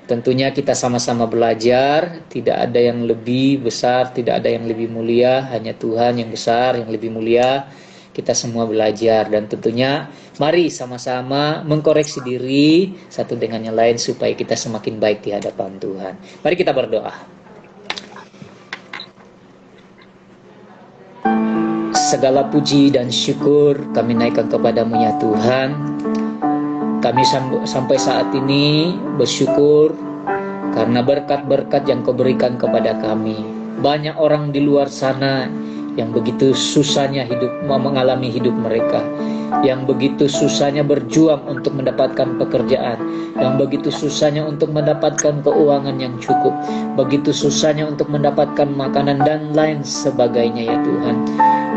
Tentunya kita sama-sama belajar, tidak ada yang lebih besar, tidak ada yang lebih mulia, hanya Tuhan yang besar, yang lebih mulia. Kita semua belajar dan tentunya mari sama-sama mengkoreksi diri satu dengan yang lain supaya kita semakin baik di hadapan Tuhan. Mari kita berdoa. Segala puji dan syukur kami naikkan kepadamu ya Tuhan. Kami sampai saat ini bersyukur karena berkat-berkat yang Kau berikan kepada kami. Banyak orang di luar sana yang begitu susahnya mengalami hidup mereka, yang begitu susahnya berjuang untuk mendapatkan pekerjaan, yang begitu susahnya untuk mendapatkan keuangan yang cukup, begitu susahnya untuk mendapatkan makanan dan lain sebagainya ya Tuhan.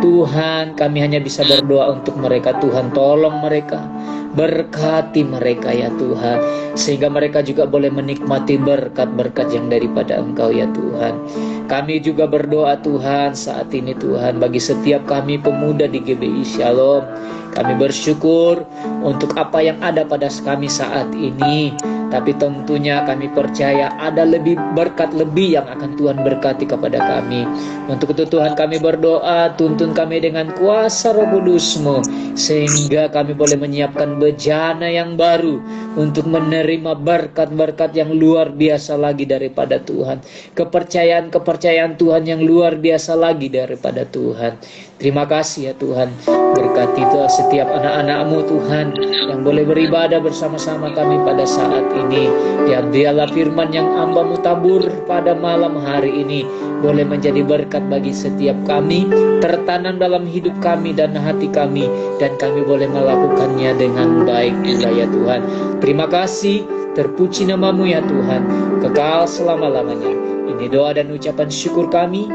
Tuhan, kami hanya bisa berdoa untuk mereka. Tuhan, tolong mereka, berkati mereka ya Tuhan, sehingga mereka juga boleh menikmati berkat-berkat yang daripada Engkau ya Tuhan. Kami juga berdoa Tuhan saat ini Tuhan bagi setiap kami pemuda di GBI Shalom. Kami bersyukur untuk apa yang ada pada kami saat ini. Tapi tentunya kami percaya ada lebih berkat lebih yang akan Tuhan berkati kepada kami. Untuk itu Tuhan kami berdoa, tuntun kami dengan kuasa Roh Kudus-Mu, sehingga kami boleh menyiapkan bejana yang baru untuk menerima berkat-berkat yang luar biasa lagi daripada Tuhan. Kepercayaan Tuhan yang luar biasa lagi daripada Tuhan. Terima kasih ya Tuhan. Berkati setiap anak-anak-Mu Tuhan yang boleh beribadah bersama-sama kami pada saat ini. Biarlah firman yang Hamba-Mu tabur pada malam hari ini boleh menjadi berkat bagi setiap kami, tertanam dalam hidup kami dan hati kami, dan kami boleh melakukannya dengan baik pula ya Tuhan. Terima kasih, terpuji nama-Mu ya Tuhan, kekal selama-lamanya. Ini doa dan ucapan syukur kami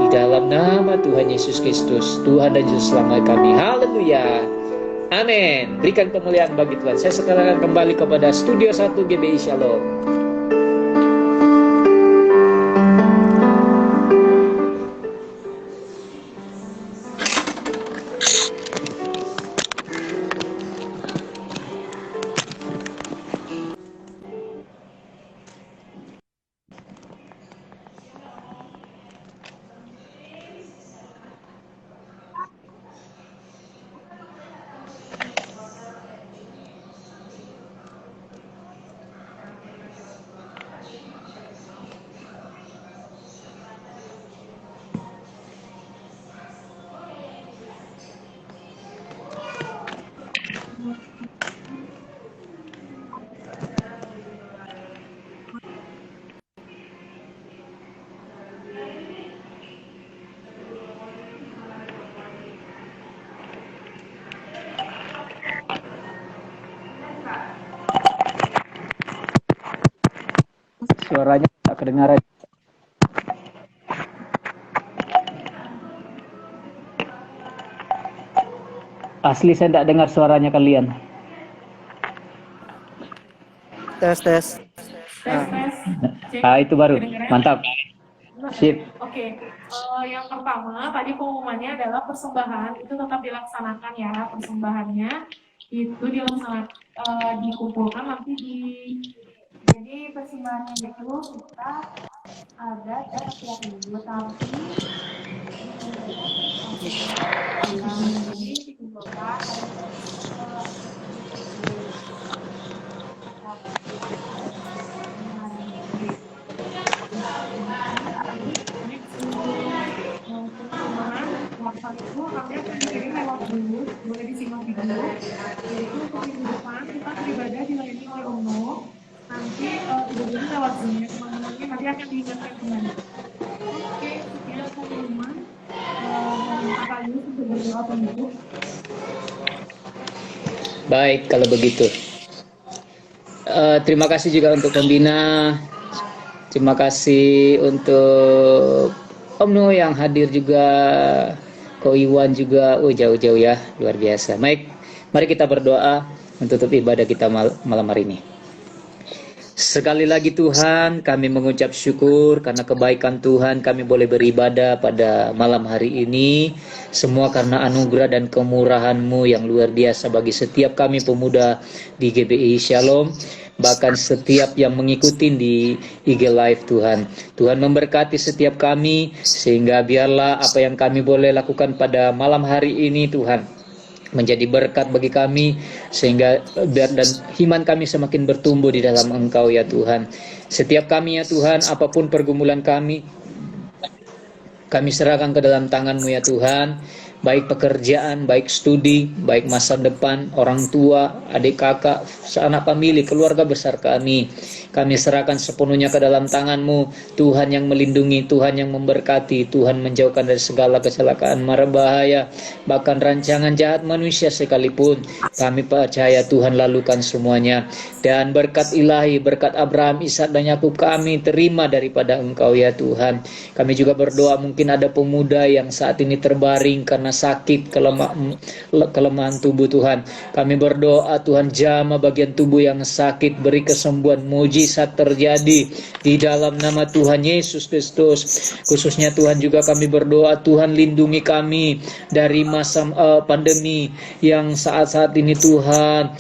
di dalam nama Tuhan Yesus Kristus, Tuhan dan Juru Selamat kami. Haleluya. Amin. Berikan kemuliaan bagi Tuhan. Saya sekarang kembali kepada Studio 1 GBI Shalom. Suaranya tak kedengaran. Asli saya tidak dengar suaranya kalian. Tes. Tes, tes. Cek. Itu baru. Kedengeran? Mantap. Sip. Oke, yang pertama tadi pengumumannya adalah persembahan itu tetap dilaksanakan ya, persembahannya itu dikumpulkan nanti jadi persembahannya itu kita ada setiap minggu tapi jadi dikumpulkan WhatsApp itu kami akan dikirim lewat dulu, boleh disimak di dulu. Yaitu untuk minggu depan kita beribadah dilayani oleh Ono. Nanti ibadahnya lewat Zoom ya, teman-temannya nanti akan diingatkan kembali. Oke, sekian pengumuman. Meminta kalian untuk berdoa penutup. Baik, kalau begitu. Terima kasih juga untuk pembina. Terima kasih untuk Om Nu yang hadir juga, Ko Iwan juga, jauh-jauh ya, luar biasa. Baik, mari kita berdoa untuk ibadah kita malam hari ini. Sekali lagi Tuhan, kami mengucap syukur karena kebaikan Tuhan kami boleh beribadah pada malam hari ini. Semua karena anugerah dan kemurahan-Mu yang luar biasa bagi setiap kami pemuda di GBI Shalom. Bahkan setiap yang mengikuti di IG Live Tuhan. Tuhan memberkati setiap kami sehingga biarlah apa yang kami boleh lakukan pada malam hari ini Tuhan menjadi berkat bagi kami sehingga biar dan iman kami semakin bertumbuh di dalam Engkau ya Tuhan. Setiap kami ya Tuhan, apapun pergumulan kami serahkan ke dalam tangan-Mu ya Tuhan. Baik pekerjaan, baik studi, baik masa depan, orang tua, adik kakak, anak famili, keluarga besar kami. Kami serahkan sepenuhnya ke dalam tangan-Mu. Tuhan yang melindungi, Tuhan yang memberkati, Tuhan menjauhkan dari segala kecelakaan, mara bahaya, bahkan rancangan jahat manusia sekalipun. Kami percaya Tuhan lalukan semuanya. Dan berkat ilahi, berkat Abraham, Ishak dan Yakub kami terima daripada Engkau ya Tuhan. Kami juga berdoa mungkin ada pemuda yang saat ini terbaring karena sakit, kelemahan tubuh Tuhan. Kami berdoa Tuhan jamah bagian tubuh yang sakit, beri kesembuhan, mujizat terjadi di dalam nama Tuhan Yesus Kristus. Khususnya Tuhan juga kami berdoa Tuhan lindungi kami dari masa pandemi yang saat-saat ini Tuhan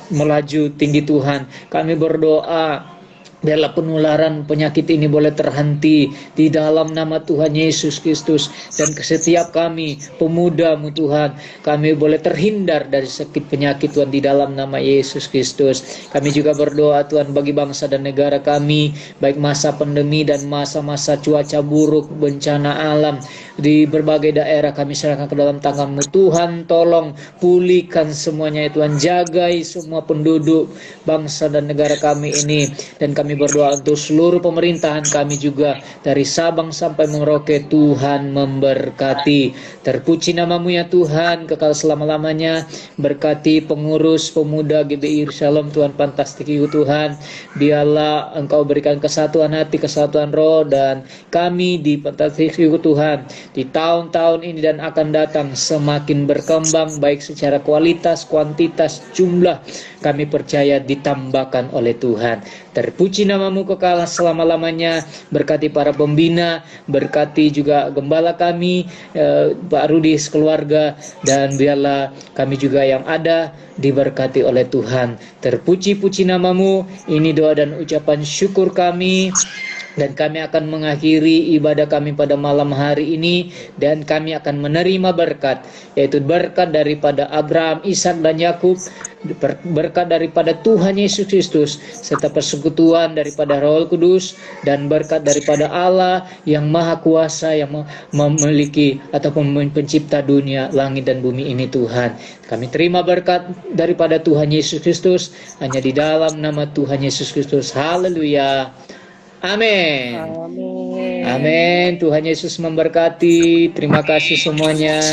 melaju tinggi Tuhan. Kami berdoa biarlah penularan penyakit ini boleh terhenti di dalam nama Tuhan Yesus Kristus. Dan ke setiap kami pemuda-Mu Tuhan, kami boleh terhindar dari sakit penyakit Tuhan di dalam nama Yesus Kristus. Kami juga berdoa Tuhan bagi bangsa dan negara kami, baik masa pandemi dan masa-masa cuaca buruk, bencana alam di berbagai daerah kami serahkan ke dalam tangan-Mu Tuhan. Tolong pulihkan semuanya ya Tuhan, jagai semua penduduk bangsa dan negara kami ini. Dan kami berdoa untuk seluruh pemerintahan kami juga dari Sabang sampai Merauke. Tuhan memberkati. Terpuji nama-Mu ya Tuhan kekal selama-lamanya. Berkati pengurus pemuda GBI Shalom Tuhan, fantastik itu Tuhan. Biarlah Engkau berikan kesatuan hati, kesatuan roh, dan kami di fantastik itu Tuhan di tahun-tahun ini dan akan datang semakin berkembang baik secara kualitas, kuantitas, jumlah. Kami percaya ditambahkan oleh Tuhan. Terpuji nama-Mu kekal selama-lamanya. Berkati para pembina, berkati juga gembala kami, Pak Rudi sekeluarga, dan biarlah kami juga yang ada diberkati oleh Tuhan. Terpuji-puji nama-Mu. Ini doa dan ucapan syukur kami. Dan kami akan mengakhiri ibadah kami pada malam hari ini, dan kami akan menerima berkat, yaitu berkat daripada Abraham, Ishak dan Yakub, berkat daripada Tuhan Yesus Kristus, serta persekutuan daripada Roh Kudus, dan berkat daripada Allah yang Maha Kuasa yang memiliki ataupun pencipta dunia, langit dan bumi ini Tuhan. Kami terima berkat daripada Tuhan Yesus Kristus hanya di dalam nama Tuhan Yesus Kristus. Haleluya. Amin. Amin. Amin. Tuhan Yesus memberkati. Terima kasih semuanya.